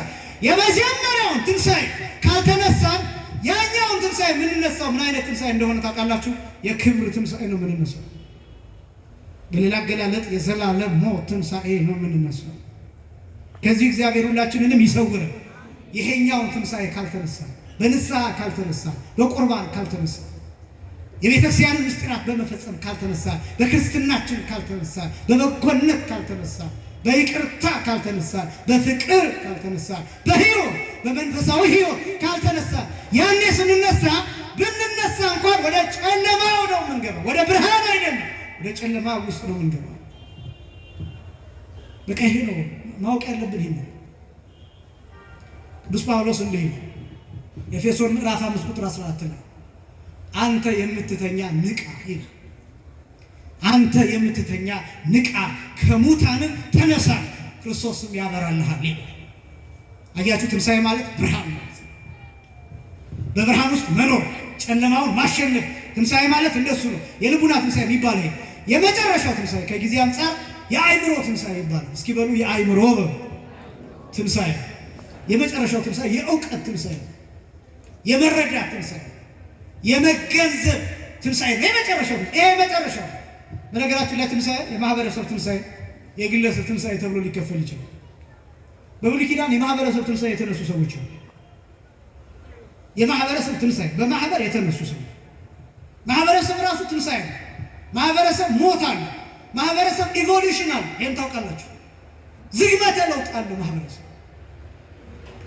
የመጀመሪያውን ትንሣኤ ካልተነሳ ያኛውን ትንሣኤ የምንነሳው ምን አይነት ትንሣኤ እንደሆነ ታውቃላችሁ? የክብር ትንሣኤ ነው የምንነሳው። በሌላ አገላለጥ የዘላለም ሞት ትንሣኤ ነው የምንነሳው። ከዚህ እግዚአብሔር ሁላችንንም ይሰውረን። ይሄኛውን ትንሣኤ ካልተነሳ፣ በንስሐ ካልተነሳ፣ በቁርባን ካልተነሳ፣ የቤተክርስቲያንን ምስጢራት በመፈጸም ካልተነሳ፣ በክርስትናችን ካልተነሳ፣ በበጎነት ካልተነሳ፣ በይቅርታ ካልተነሳ፣ በፍቅር ካልተነሳ፣ በሕይወት በመንፈሳዊ ሕይወት ካልተነሳ፣ ያኔ ስንነሳ ብንነሳ እንኳን ወደ ጨለማው ነው የምንገባው፣ ወደ ብርሃን አይደለም፣ ወደ ጨለማ ውስጥ ነው የምንገባው። በቃ ይሄ ነው ማወቅ ያለብን። ይሄ ቅዱስ ጳውሎስ እንዲህ ነው ኤፌሶን ምዕራፍ 5 ቁጥር 14 ላይ አንተ የምትተኛ ንቃ ይላል። አንተ የምትተኛ ንቃ፣ ከሙታንም ተነሳ፣ ክርስቶስም ያበራልሃል ይላል። አያችሁ፣ ትንሣኤ ማለት ብርሃን ማለት ነው። በብርሃን ውስጥ መኖር፣ ጨለማውን ማሸነፍ። ትንሣኤ ማለት እንደሱ ነው። የልቡና ትንሣኤ የሚባለው ይሄ የመጨረሻው ትንሣኤ ከጊዜ አንጻር የአእምሮ ትንሣኤ ይባላል። እስኪ በሉ የአእምሮ ትንሣኤ። የመጨረሻው ትንሣኤ የእውቀት ትንሣኤ፣ የመረዳት ትንሣኤ፣ የመገንዘብ ትንሣኤ ነው። የመጨረሻው ይሄ መጨረሻው። በነገራችን ላይ ትንሣኤ የማህበረሰብ ትንሣኤ፣ የግለሰብ ትንሣኤ ተብሎ ሊከፈል ይችላል። በብሉይ ኪዳን የማህበረሰብ ትንሣኤ የተነሱ ሰዎች አሉ። የማህበረሰብ ትንሣኤ በማህበር የተነሱ ሰዎች። ማህበረሰብ ራሱ ትንሣኤ ነው። ማህበረሰብ ሞት አለ። ማህበረሰብ ኢቮሉሽን አለ። ይሄን ታውቃላችሁ። ዝግመተ ለውጥ አለ ማህበረሰብ።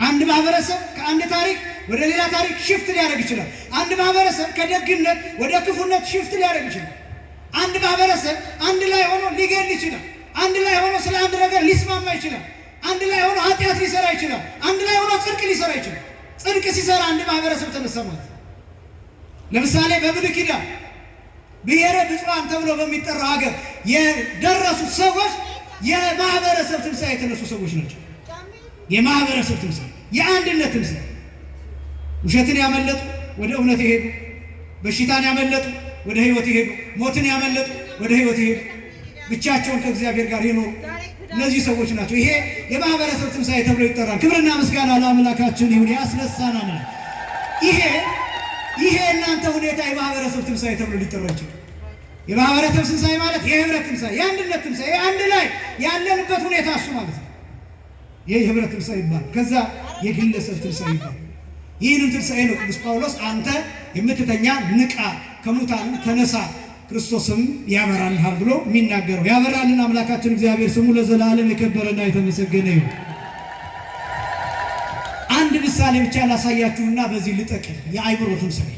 አንድ ማህበረሰብ ከአንድ ታሪክ ወደ ሌላ ታሪክ ሽፍት ሊያደርግ ይችላል። አንድ ማህበረሰብ ከደግነት ወደ ክፉነት ሽፍት ሊያደርግ ይችላል። አንድ ማህበረሰብ አንድ ላይ ሆኖ ሊገል ይችላል። አንድ ላይ ሆኖ ስለ አንድ ነገር ሊስማማ ይችላል። አንድ ላይ ሆኖ ኃጢአት ሊሰራ ይችላል። አንድ ላይ ሆኖ ጽድቅ ሊሰራ ይችላል። ጽድቅ ሲሰራ አንድ ማህበረሰብ ተነሳ ማለት ነው። ለምሳሌ በብሉይ ኪዳን ብሔረ ብፁዓን ተብሎ በሚጠራው ሀገር የደረሱ ሰዎች የማህበረሰብ ትንሣኤ የተነሱ ሰዎች ናቸው። የማህበረሰብ ትንሣኤ፣ የአንድነት ትንሣኤ፣ ውሸትን ያመለጡ፣ ወደ እውነት ይሄዱ፣ በሽታን ያመለጡ ወደ ሕይወት ይሄዱ፣ ሞትን ያመለጡ ወደ ሕይወት ይሄዱ፣ ብቻቸውን ከእግዚአብሔር ጋር ይኖሩ እነዚህ ሰዎች ናቸው። ይሄ የማህበረሰብ ትንሣኤ ተብሎ ይጠራል። ክብርና ምስጋና ለአምላካችን ይሁን። ያስነሳናል። ይሄ እናንተ ሁኔታ የማህበረሰብ ትንሣኤ ተብሎ ሊጠራ ይችላል። የማህበረሰብ ትንሣኤ ማለት የህብረት ትንሣኤ፣ የአንድነት ትንሣኤ፣ አንድ ላይ ያለንበት ሁኔታ እሱ ማለት ነው። ይህ የህብረት ትንሣኤ ይባላል። ከዛ የግለሰብ ትንሣኤ ይባላል። ይህንን ትንሣኤ ነው ቅዱስ ጳውሎስ አንተ የምትተኛ ንቃ፣ ከሙታንም ተነሳ፣ ክርስቶስም ያበራልሃል ብሎ የሚናገረው። ያበራልን አምላካችን እግዚአብሔር ስሙ ለዘላለም የከበረና የተመሰገነ ይሁን። አንድ ምሳሌ ብቻ ላሳያችሁና በዚህ ልጠቅል። የአእምሮ ትንሣኤ፣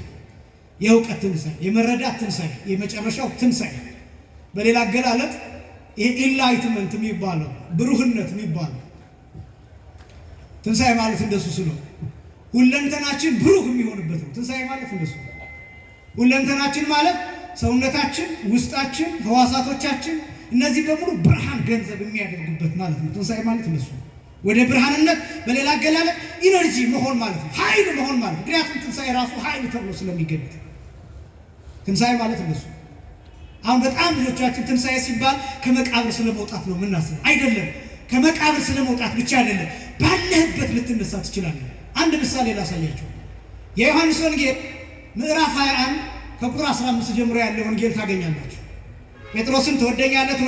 የእውቀት ትንሣኤ፣ የመረዳት ትንሣኤ፣ የመጨረሻው ትንሣኤ። በሌላ አገላለጥ ይሄ ኢንላይትመንት የሚባለው ብሩህነት የሚባለው ትንሣኤ ማለት እንደሱ ስለሆነ ሁለንተናችን ብሩህ የሚሆንበት ነው። ትንሣኤ ማለት እንደሱ ሁለንተናችን ማለት ሰውነታችን፣ ውስጣችን፣ ህዋሳቶቻችን እነዚህ በሙሉ ብርሃን ገንዘብ የሚያደርጉበት ማለት ነው። ትንሣኤ ማለት እንደሱ ወደ ብርሃንነት፣ በሌላ አገላለጥ ኢነርጂ መሆን ማለት ነው፣ ኃይል መሆን ማለት ነው። ምክንያቱም ትንሣኤ ራሱ ኃይል ተብሎ ስለሚገለጥ ትንሣኤ ማለት እንደሱ። አሁን በጣም ልጆቻችን ትንሣኤ ሲባል ከመቃብር ስለመውጣት ነው የምናስበው። አይደለም። ከመቃብር ስለመውጣት ብቻ አይደለም፣ ባለህበት ልትነሳ ትችላለህ። አንድ ምሳሌ ላሳያችሁ። የዮሐንስ ወንጌል ምዕራፍ 21 ከቁጥር 15 ጀምሮ ያለ ወንጌል ታገኛላችሁ። ጴጥሮስን ትወደኛለህ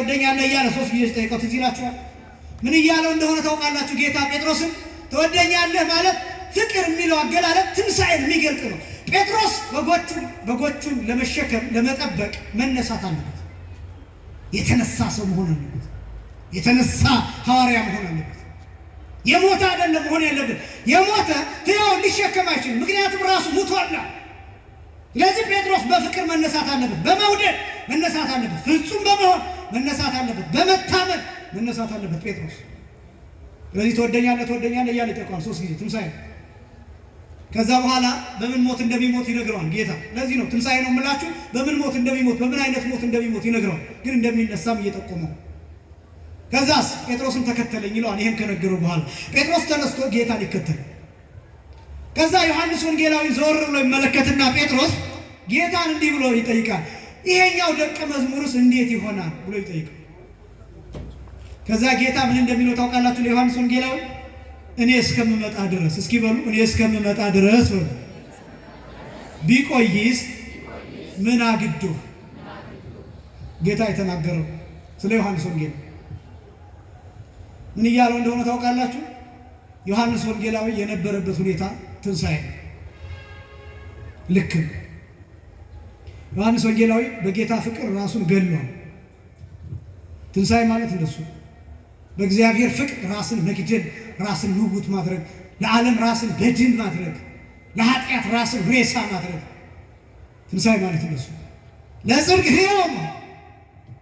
እያለ 3 ጊዜ ጠይቀው ትዝ ይላችኋል። ምን እያለው እንደሆነ ታውቃላችሁ? ጌታ ጴጥሮስን ትወደኛለህ ማለት ፍቅር የሚለው አገላለጥ ትንሣኤን የሚገልጥ ነው። ጴጥሮስ በጎቹን ለመሸከም ለመጠበቅ መነሳት አለበት። የተነሳ ሰው መሆን አለበት። የተነሳ ሐዋርያ መሆን አለበት። የሞተ አይደለም መሆን ያለበት። የሞተ ሕያው ሊሸከም አይችልም፣ ምክንያቱም ራሱ ሙቷል። ስለዚህ ጴጥሮስ በፍቅር መነሳት አለበት፣ በመውደድ መነሳት አለበት፣ ፍጹም በመሆን መነሳት አለበት፣ በመታመን መነሳት አለበት ጴጥሮስ። ስለዚህ ትወደኛለህ እያለ ይጠይቀዋል 3 ጊዜ ትንሣኤ። ከዛ በኋላ በምን ሞት እንደሚሞት ይነግረዋል ጌታ። ለዚህ ነው ትንሣኤ ነው የምላችሁ። በምን ሞት እንደሚሞት፣ በምን አይነት ሞት እንደሚሞት ይነግረዋል፣ ግን እንደሚነሳም እየጠቆመው። ከዛስ ጴጥሮስን ተከተለኝ ይለዋል። ይሄን ከነገረው በኋላ ጴጥሮስ ተነስቶ ጌታን ይከተል። ከዛ ዮሐንስ ወንጌላዊ ዘወር ብሎ ይመለከትና ጴጥሮስ ጌታን እንዲህ ብሎ ይጠይቃል፣ ይሄኛው ደቀ መዝሙርስ እንዴት ይሆናል ብሎ ይጠይቃል። ከዛ ጌታ ምን እንደሚለው ታውቃላችሁ? ለዮሐንስ ወንጌላዊ እኔ እስከምመጣ ድረስ፣ እስኪ በሉ እኔ እስከምመጣ ድረስ በሉ፣ ቢቆይስ ምን አግዱ? ጌታ የተናገረው ስለ ዮሐንስ ወንጌል ምን እያለው እንደሆነ ታውቃላችሁ? ዮሐንስ ወንጌላዊ የነበረበት ሁኔታ ትንሣኤ ልክ ነው። ዮሐንስ ወንጌላዊ በጌታ ፍቅር ራሱን ገድሏል። ትንሣኤ ማለት እንደሱ በእግዚአብሔር ፍቅር ራስን መግደል፣ ራስን ምውት ማድረግ፣ ለዓለም ራስን በድን ማድረግ፣ ለኃጢአት ራስን ሬሳ ማድረግ። ትንሣኤ ማለት እንደሱ ለጽድቅ ሕያው ነው፣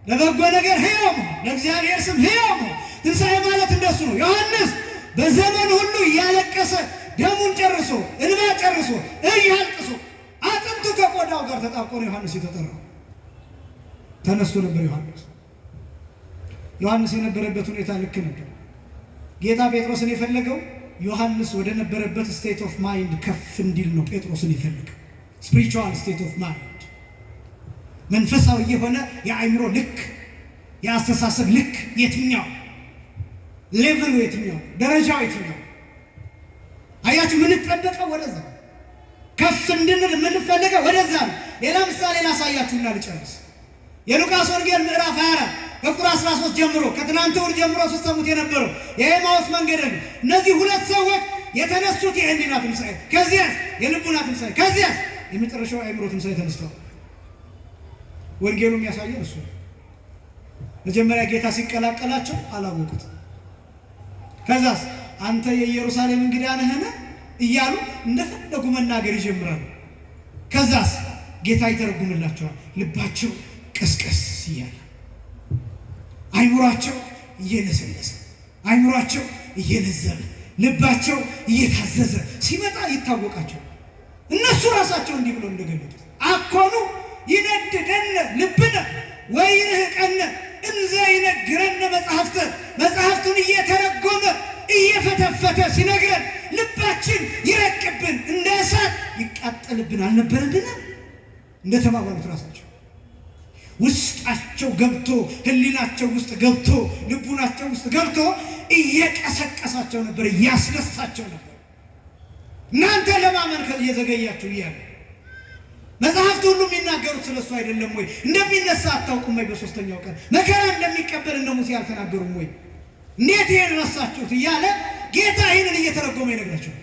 ለበጎ ነገር ሕያው ነው፣ ለእግዚአብሔር ስም ሕያው ነው። ትንሣኤ ማለት እንደሱ ነው። ዮሐንስ በዘመን ሁሉ እያለቀሰ ደሙን ጨርሶ እንባ ጨርሶ እያልቅሶ አጥንቱ ከቆዳው ጋር ተጣብቆ ነው ዮሐንስ የተጠራው። ተነስቶ ነበር ዮሐንስ የነበረበት ሁኔታ ልክ ነበር። ጌታ ጴጥሮስን የፈለገው ዮሐንስ ወደ ነበረበት ስቴት ኦፍ ማይንድ ከፍ እንዲል ነው ጴጥሮስን የፈለገው። ስፒሪቹዋል ስቴት ኦፍ ማይንድ፣ መንፈሳዊ የሆነ የአእምሮ ልክ፣ የአስተሳሰብ ልክ የትኛው ሌቭሉ፣ የትኛው ደረጃው፣ የትኛው አያችሁ? የምንጠበቀው ወደዛ ከፍ እንድንል የምንፈልገው ወደዛ ነው። ሌላ ምሳሌ ላሳያችሁና ልጨርስ። የሉቃስ ወንጌል ምዕራፍ 24 ከቁጥር 13 ጀምሮ ከትናንት ወር ጀምሮ ስትሰሙት የነበረው የኤማውስ መንገደኞች፣ እነዚህ ሁለት ሰዎች የተነሱት የህሊና ትንሣኤ፣ ከዚያ የልቡና ትንሣኤ፣ ከዚያ የመጨረሻው አእምሮ ትንሣኤ ተነስተዋል። ወንጌሉ የሚያሳየን እሱ። መጀመሪያ ጌታ ሲቀላቀላቸው አላወቁትም። ከዛስ አንተ የኢየሩሳሌም እንግዳ ነህን እያሉ እንደፈለጉ መናገር ይጀምራሉ። ከዛስ ጌታ ይተረጉምላቸዋል። ልባቸው ቀስቀስ እያለ፣ አይምሯቸው እየለሰለሰ፣ አይምሯቸው እየለዘበ፣ ልባቸው እየታዘዘ ሲመጣ ይታወቃቸው። እነሱ ራሳቸው እንዲህ ብለው እንደገለጡት አኮኑ ይነድደነ ልብነ ወይርህቀነ እንዘ ይነግረነ መጽሐፍተ፣ መጽሐፍቱን እየተረጎመ እየፈተፈተ ሲነግረን ልባችን ይረቅብን፣ እንደ እሳት ይቃጠል ይቃጠልብን አልነበረብን እንደተባባሉት ራሳቸው ውስጣቸው ገብቶ ህሊናቸው ውስጥ ገብቶ ልቡናቸው ውስጥ ገብቶ እየቀሰቀሳቸው ነበር፣ እያስነሳቸው ነበር። እናንተ ለማመን እየዘገያችሁ እያለ መጽሐፍት ሁሉ የሚናገሩት ስለሱ አይደለም ወይ? እንደሚነሳ አታውቁም ወይ? በሶስተኛው ቀን መከራ እንደሚቀበል እነ ሙሴ አልተናገሩም ወይ? እንዴት ይሄን ረሳችሁት? እያለ ጌታ ይህንን እየተረጎመ ይነግራቸው።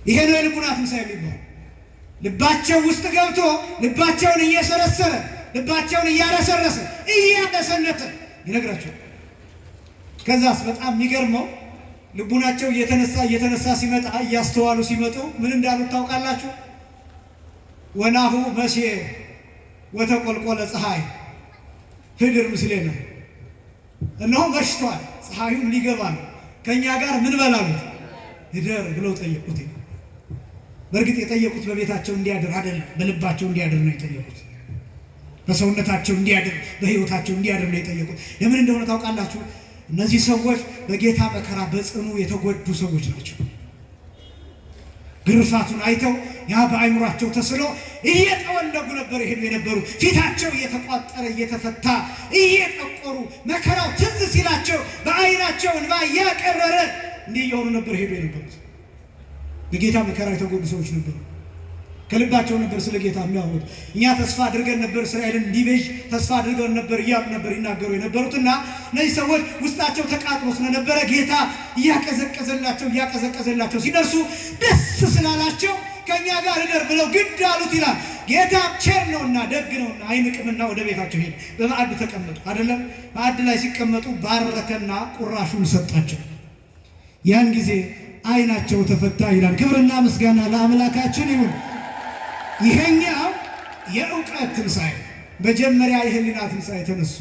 ይሄ ነው የልቡና ትንሣኤ የሚባለው። ልባቸው ውስጥ ገብቶ ልባቸውን እየሰረሰረ ልባቸውን እያረሰረሰ እያነሰነተ ይነግራቸው። ከዛስ በጣም የሚገርመው ልቡናቸው እየተነሳ ሲመጣ እያስተዋሉ ሲመጡ ምን እንዳሉት ታውቃላችሁ? ወናሁ መሴ ወተቆልቆለ ፀሐይ ህድር ምስሌነ፣ እነሆ መሽቷል፣ ፀሐዩም ሊገባ ነው፣ ከእኛ ጋር ምን በላሉት ህደር ብለው ጠየቁት። በእርግጥ የጠየቁት በቤታቸው እንዲያድር አይደለም፣ በልባቸው እንዲያድር ነው የጠየቁት። በሰውነታቸው እንዲያድር፣ በህይወታቸው እንዲያድር ነው የጠየቁት። ለምን እንደሆነ ታውቃላችሁ? እነዚህ ሰዎች በጌታ መከራ በጽኑ የተጎዱ ሰዎች ናቸው። ግርፋቱን አይተው ያ በአይምሯቸው ተስሎ እየጠወለጉ ነበር ይሄዱ የነበሩ። ፊታቸው እየተቋጠረ እየተፈታ እየጠቆሩ መከራው ትዝ ሲላቸው በአይናቸው እንባ እያቀረረ እንዲህ እየሆኑ ነበር ይሄዱ የነበሩት። በጌታ መከራ የተጎዱ ሰዎች ነበሩ። ከልባቸው ነበር ስለ ጌታ የሚያወሩት። እኛ ተስፋ አድርገን ነበር እስራኤልን እንዲቤዥ ተስፋ አድርገን ነበር እያሉ ነበር ይናገሩ የነበሩትና እነዚህ ሰዎች ውስጣቸው ተቃጥሎ ስለነበረ ጌታ እያቀዘቀዘላቸው ሲደርሱ ደስ ስላላቸው ከእኛ ጋር እደር ብለው ግድ አሉት ይላል። ጌታ ቸር ነውና ደግ ነውና አይንቅምና ወደ ቤታቸው ሄዱ። በማዕድ ተቀመጡ። አይደለም ማዕድ ላይ ሲቀመጡ ባረከና ቁራሹን ሰጣቸው። ያን ጊዜ አይናቸው ተፈታ ይላል። ክብርና ምስጋና ለአምላካችን ይሁን። ይሄኛው የእውቀት ትንሣኤ፣ መጀመሪያ የህሊና ትንሣኤ ተነሱ፣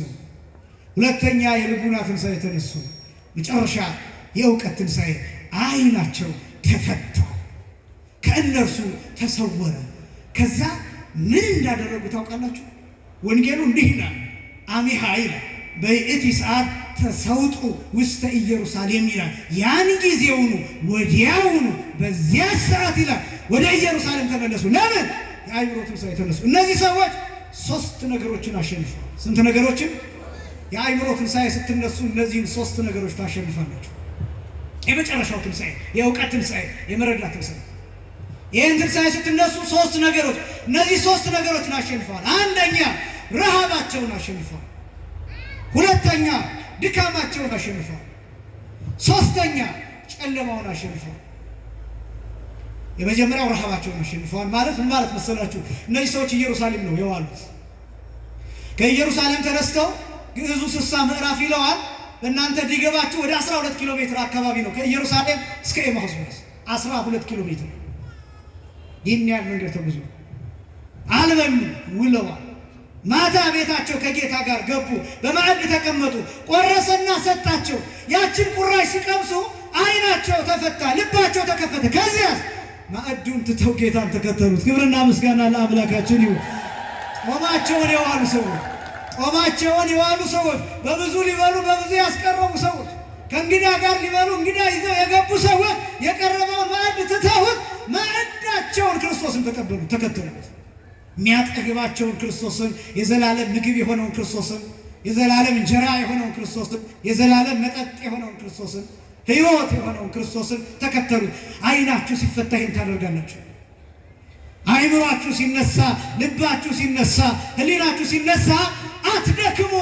ሁለተኛ የልቡና ትንሣኤ ተነሱ፣ መጨረሻ የእውቀት ትንሣኤ። አይናቸው ተፈታ፣ ከእነርሱ ተሰወረ። ከዛ ምን እንዳደረጉ ታውቃላችሁ? ወንጌሉ እንዲህ ይላል፣ አሚሃ ይላል በይእቲ ሰዓት ተሰውጡ ውስተ ኢየሩሳሌም ይላል። ያን ጊዜውኑ ወዲያውኑ በዚያ ሰዓት ይላል ወደ ኢየሩሳሌም ተመለሱ። ለምን? የአእምሮ ትንሣኤ ተነሱ። እነዚህ ሰዎች ሶስት ነገሮችን አሸንፈዋል። ስንት ነገሮችን? የአእምሮ ትንሣኤ ስትነሱ እነዚህን ሶስት ነገሮች ታሸንፋላችሁ። የመጨረሻው ትንሣኤ የእውቀት ትንሣኤ፣ የመረዳት ትንሣኤ። ይህን ትንሣኤ ስትነሱ ሶስት ነገሮች፣ እነዚህ ሶስት ነገሮችን አሸንፈዋል። አንደኛ ረሃባቸውን አሸንፈዋል። ሁለተኛ ድካማቸውን አሸንፈዋል። ሶስተኛ ጨለማውን አሸንፈዋል። የመጀመሪያው ረሃባቸውን አሸንፈዋል ማለት ምን ማለት መሰላችሁ? እነዚህ ሰዎች ኢየሩሳሌም ነው የዋሉት። ከኢየሩሳሌም ተነስተው ግዕዙ 60 ምዕራፍ ይለዋል። እናንተ ሊገባችሁ ወደ 12 ኪሎ ሜትር አካባቢ ነው ከኢየሩሳሌም እስከ ኤማሁስ ድረስ 12 ኪሎ ሜትር። ይህን ያህል መንገድ ተጉዞ አልበሉ ውለዋል። ማታ ቤታቸው ከጌታ ጋር ገቡ። በማዕድ ተቀመጡ። ቆረሰና ሰጣቸው። ያችን ቁራሽ ሲቀምሱ አይናቸው ተፈታ፣ ልባቸው ተከፈተ። ከዚያ ማዕዱን ትተው ጌታን ተከተሉት። ክብርና ምስጋና ለአምላካችን ይሁን። ጦማቸውን የዋሉ ሰዎች፣ በብዙ ሊበሉ በብዙ ያስቀረቡ ሰዎች፣ ከእንግዳ ጋር ሊበሉ እንግዳ ይዘው የገቡ ሰዎች የቀረበውን ማዕድ ትተውት ማዕዳቸውን ክርስቶስን ተከተሉት። የሚያጠግባቸውን ክርስቶስን፣ የዘላለም ምግብ የሆነውን ክርስቶስን፣ የዘላለም እንጀራ የሆነውን ክርስቶስን፣ የዘላለም መጠጥ የሆነውን ክርስቶስን፣ ሕይወት የሆነውን ክርስቶስን ተከተሉ። አይናችሁ ሲፈታ ይህን ታደርጋላችሁ። አይምሯችሁ ሲነሳ፣ ልባችሁ ሲነሳ፣ ህሊናችሁ ሲነሳ አትደክሙ።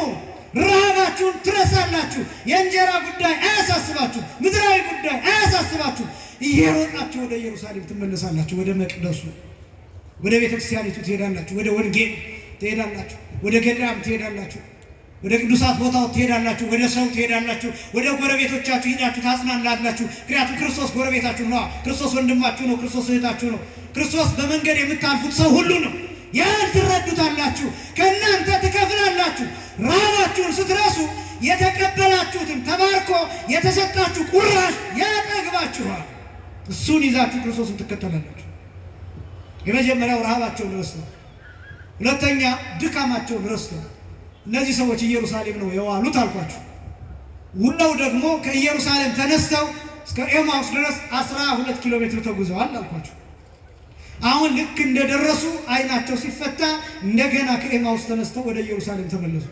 ረሃባችሁን ትረሳላችሁ። የእንጀራ ጉዳይ አያሳስባችሁ፣ ምድራዊ ጉዳይ አያሳስባችሁ። እየሮጣችሁ ወደ ኢየሩሳሌም ትመለሳላችሁ። ወደ መቅደሱ፣ ወደ ቤተ ክርስቲያኒቱ ትሄዳላችሁ። ወደ ወንጌል ትሄዳላችሁ። ወደ ገዳም ትሄዳላችሁ። ወደ ቅዱሳት ቦታው ትሄዳላችሁ። ወደ ሰው ትሄዳላችሁ። ወደ ጎረቤቶቻችሁ ሄዳችሁ ታጽናናላችሁ። ምክንያቱም ክርስቶስ ጎረቤታችሁ ነው። ክርስቶስ ወንድማችሁ ነው። ክርስቶስ እህታችሁ ነው። ክርስቶስ በመንገድ የምታልፉት ሰው ሁሉ ነው። ያን ትረዱታላችሁ። ከእናንተ ትከፍላላችሁ። ረሃባችሁን ስትረሱ የተቀበላችሁትን ተባርኮ የተሰጣችሁ ቁራሽ ያጠግባችኋል። እሱን ይዛችሁ ክርስቶስን ትከተላላችሁ። የመጀመሪያው ረሃባቸውን ረስተው፣ ሁለተኛ ድካማቸውን ረስተው። እነዚህ ሰዎች ኢየሩሳሌም ነው የዋሉት አልኳችሁ። ውለው ደግሞ ከኢየሩሳሌም ተነስተው እስከ ኤማውስ ድረስ 12 ኪሎ ሜትር ተጉዘዋል አልኳቸው። አሁን ልክ እንደደረሱ አይናቸው ሲፈታ እንደገና ከኤማውስ ተነስተው ወደ ኢየሩሳሌም ተመለሱ።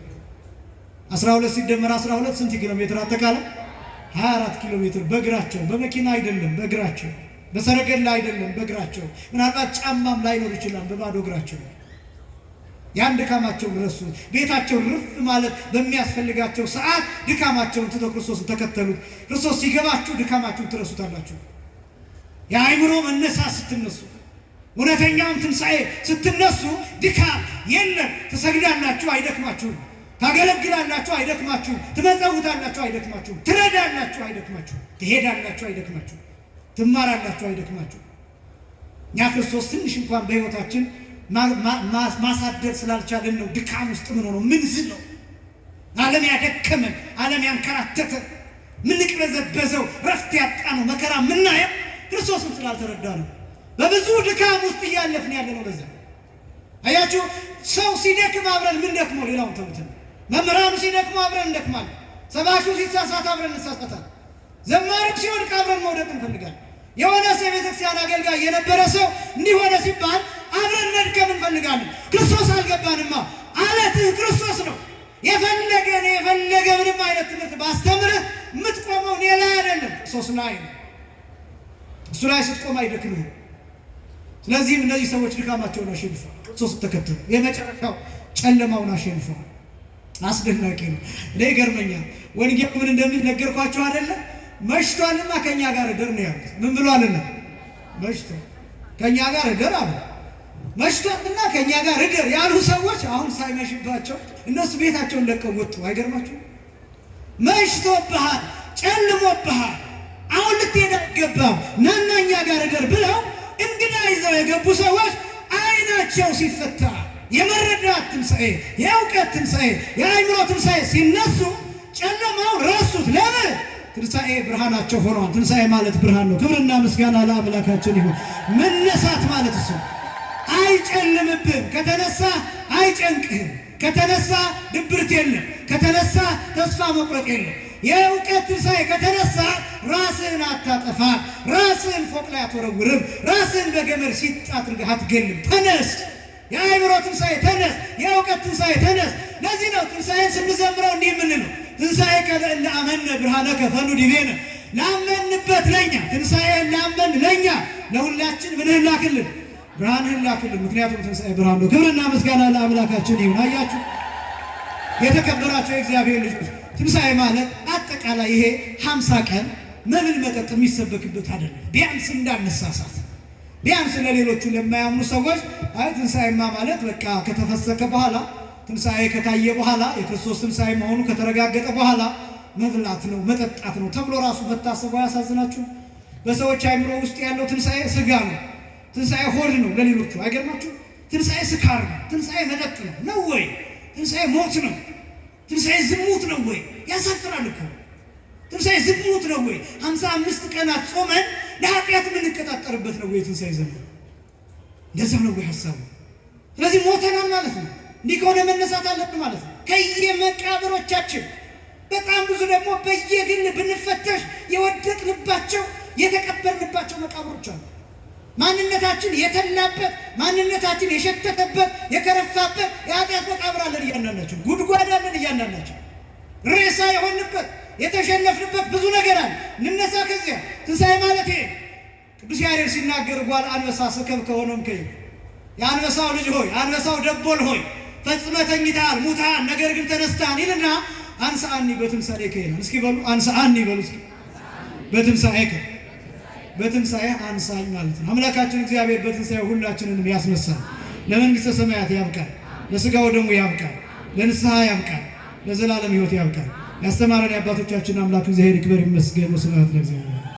12 ሲደመር 12 ስንት ኪሎ ሜትር አጠቃላይ? 24 ኪሎ ሜትር በእግራቸው፣ በመኪና አይደለም፣ በእግራቸው፣ በሰረገላ አይደለም፣ በእግራቸው። ምናልባት ጫማም ላይኖር ይችላል፣ በባዶ እግራቸው ያን ድካማቸውን ረሱ። ቤታቸው ርፍ ማለት በሚያስፈልጋቸው ሰዓት ድካማቸውን ትተው ክርስቶስን ተከተሉት። ክርስቶስ ሲገባችሁ ድካማችሁን ትረሱታላችሁ። የአእምሮ መነሳት ስትነሱ፣ እውነተኛውን ትንሣኤ ስትነሱ ድካም የለም። ትሰግዳላችሁ፣ አይደክማችሁም። ታገለግላላችሁ፣ አይደክማችሁም። ትመጸውታላችሁ፣ አይደክማችሁም። ትረዳላችሁ፣ አይደክማችሁም። ትሄዳላችሁ፣ አይደክማችሁም። ትማራላችሁ፣ አይደክማችሁም። እኛ ክርስቶስ ትንሽ እንኳን በሕይወታችን ማሳደር ስላልቻለን ነው ድካም ውስጥ ምን ሆነው ምን ዝል ነው ዓለም ያደከመን፣ ዓለም ያንከራተተን፣ ምንቅበዘበዘው፣ ረፍት ያጣ ነው መከራ ምናየው ክርስቶስን ስላልተረዳ ነው። በብዙ ድካም ውስጥ እያለፍን ያለ ነው። ለዛ አያችሁ፣ ሰው ሲደክም አብረን ምን ደክመው ሌላውን ተውት። መምህራኑ ሲደክሙ አብረን እንደክማለን። ሰባኪው ሲሳሳት አብረን እንሳሳታለን። ዘማሪው ሲወድቅ አብረን መውደቅ እንፈልጋለን። የሆነ ሰው የቤተክርስቲያን አገልጋይ የነበረ ሰው እንዲሆነ ሲባል አብረን መድከም እንፈልጋለን። ክርስቶስ አልገባንማ። አለትህ ክርስቶስ ነው። የፈለገ ምንም አይነት ትምህርት ባስተምርህ የምትቆመው እኔ ላይ አይደለም፣ ክርስቶስ ላይ ነው። እሱ ላይ ስትቆም አይደክምህም። ስለዚህም እነዚህ ሰዎች ድካማቸውን አሸንፈው ክርስቶስን ተከተሉ። የመጨረሻው ጨለማውን አሸንፈው። አስደናቂ ነው። እኔ ይገርመኛል። ወንጌል ምን እንደሚል ነገርኳቸው አይደለ? መሽቷልና ከኛ ጋር እደር ነው ያሉት። ምን ብሏልና? መሽቶ ከኛ ጋር እደር አሉ። መሽቷልና ከኛ ጋር እደር ያሉ ሰዎች አሁን ሳይመሽባቸው እነሱ ቤታቸውን ለቀው ወጡ። አይገርማችሁም? መሽቶብሃል፣ ጨልሞብሃል፣ አሁን ልትሄድ አይገባም፣ ናና እኛ ጋር እደር ብለው እንግዳ ይዘው የገቡ ሰዎች አይናቸው ሲፈታ የመረዳት ትንሣኤ፣ የእውቀት ትንሣኤ፣ የአእምሮ ትንሣኤ ሲነሱ ጨለማውን ረሱት። ለምን? ትንሣኤ ብርሃናቸው ሆኗል። ትንሣኤ ማለት ብርሃን ነው። ክብርና ምስጋና ለአምላካችን ይሁን። መነሳት ማለት እሱ አይጨልምብህም። ከተነሳ አይጨንቅህም። ከተነሳ ድብርት የለም። ከተነሳ ተስፋ መቁረጥ የለም። የእውቀት ትንሣኤ ከተነሳ ራስህን አታጠፋ፣ ራስህን ፎቅ ላይ አትወረውርም፣ ራስህን በገመድ ሲጥ አድርገህ አትገልም። ተነስ። የአእምሮ ትንሣኤ ተነስ። የእውቀት ትንሣኤ ተነስ። ለዚህ ነው ትንሣኤን ስንዘምረው እንዲህ የምንለው ትንሣኤ ከለእለ አመነ ብርሃነከ ፈኑ ዲቤነ። ላመንበት ለኛ ትንሣኤን ላመን ለኛ ለሁላችን ምንህን ላክልን? ብርሃንህን ላክልን። ምክንያቱም ትንሣኤ ብርሃን ነው። ክብርና ምስጋና ለአምላካችን ይሁን። አያችሁ የተከበራቸው የእግዚአብሔር ልጆች፣ ትንሣኤ ማለት አጠቃላይ ይሄ 50 ቀን መብል መጠጥ የሚሰበክበት አይደለም። ቢያንስ እንዳነሳሳት ቢያንስ ለሌሎቹ ለማያምኑ ሰዎች አይ ትንሣኤማ ማለት በቃ ከተፈሰከ በኋላ ትንሣኤ ከታየ በኋላ የክርስቶስ ትንሣኤ መሆኑ ከተረጋገጠ በኋላ መብላት ነው መጠጣት ነው ተብሎ ራሱ መታሰቡ ያሳዝናችሁ። በሰዎች አእምሮ ውስጥ ያለው ትንሣኤ ስጋ ነው። ትንሣኤ ሆድ ነው ለሌሎቹ። አይገርማችሁ? ትንሣኤ ስካር ነው። ትንሣኤ መጠጥ ነው ወይ? ትንሣኤ ሞት ነው። ትንሣኤ ዝሙት ነው ወይ? ያሳፍራል እኮ። ትንሣኤ ዝሙት ነው ወይ? 55 ቀናት ጾመን ለኃጢአት የምንቀጣጠርበት ነው ወይ ትንሣኤ ዘመን? እንደዛ ነው ወይ ሀሳቡ? ስለዚህ ሞተናል ማለት ነው። እንዲህ ከሆነ መነሳት አለብን ማለት ነው። ከየመቃብሮቻችን በጣም ብዙ ደግሞ በየግል ብንፈተሽ የወደቅንባቸው የተቀበርንባቸው መቃብሮች አሉ። ማንነታችን የተላበት፣ ማንነታችን የሸተተበት፣ የከረፋበት የኃጢአት መቃብር አለን እያንዳንዳችን። ጉድጓድ አለን እያንዳንዳችን። ሬሳ የሆንበት የተሸነፍንበት ብዙ ነገር አለ። እንነሳ ከዚያ። ትንሣኤ ማለት ይሄ ቅዱስ ያሬድ ሲናገር ጓል አንበሳ ስከብ ከሆነም ከይ የአንበሳው ልጅ ሆይ አንበሳው ደቦል ሆይ ፈጽመህ ተኝተሃል ሙተሃል፣ ነገር ግን ተነስተሃል ይልና አንሳአኒ በትንሣኤከ ይላል። እስኪ በሉ አንሳአኒ በሉ እስኪ በትንሣኤከ። በትንሣኤ አንሳኝ ማለት ነው። አምላካችን እግዚአብሔር በትንሣኤ ሁላችንንም ያስነሳል። ለመንግሥተ ሰማያት ያብቃል። ለሥጋው ደግሞ ያብቃል። ለንስሐ ያብቃል። ለዘላለም ሕይወት ያብቃል። ያስተማረን የአባቶቻችን አምላክ እግዚአብሔር ይክበር ይመስገን። ወስብሐት ለእግዚአብሔር።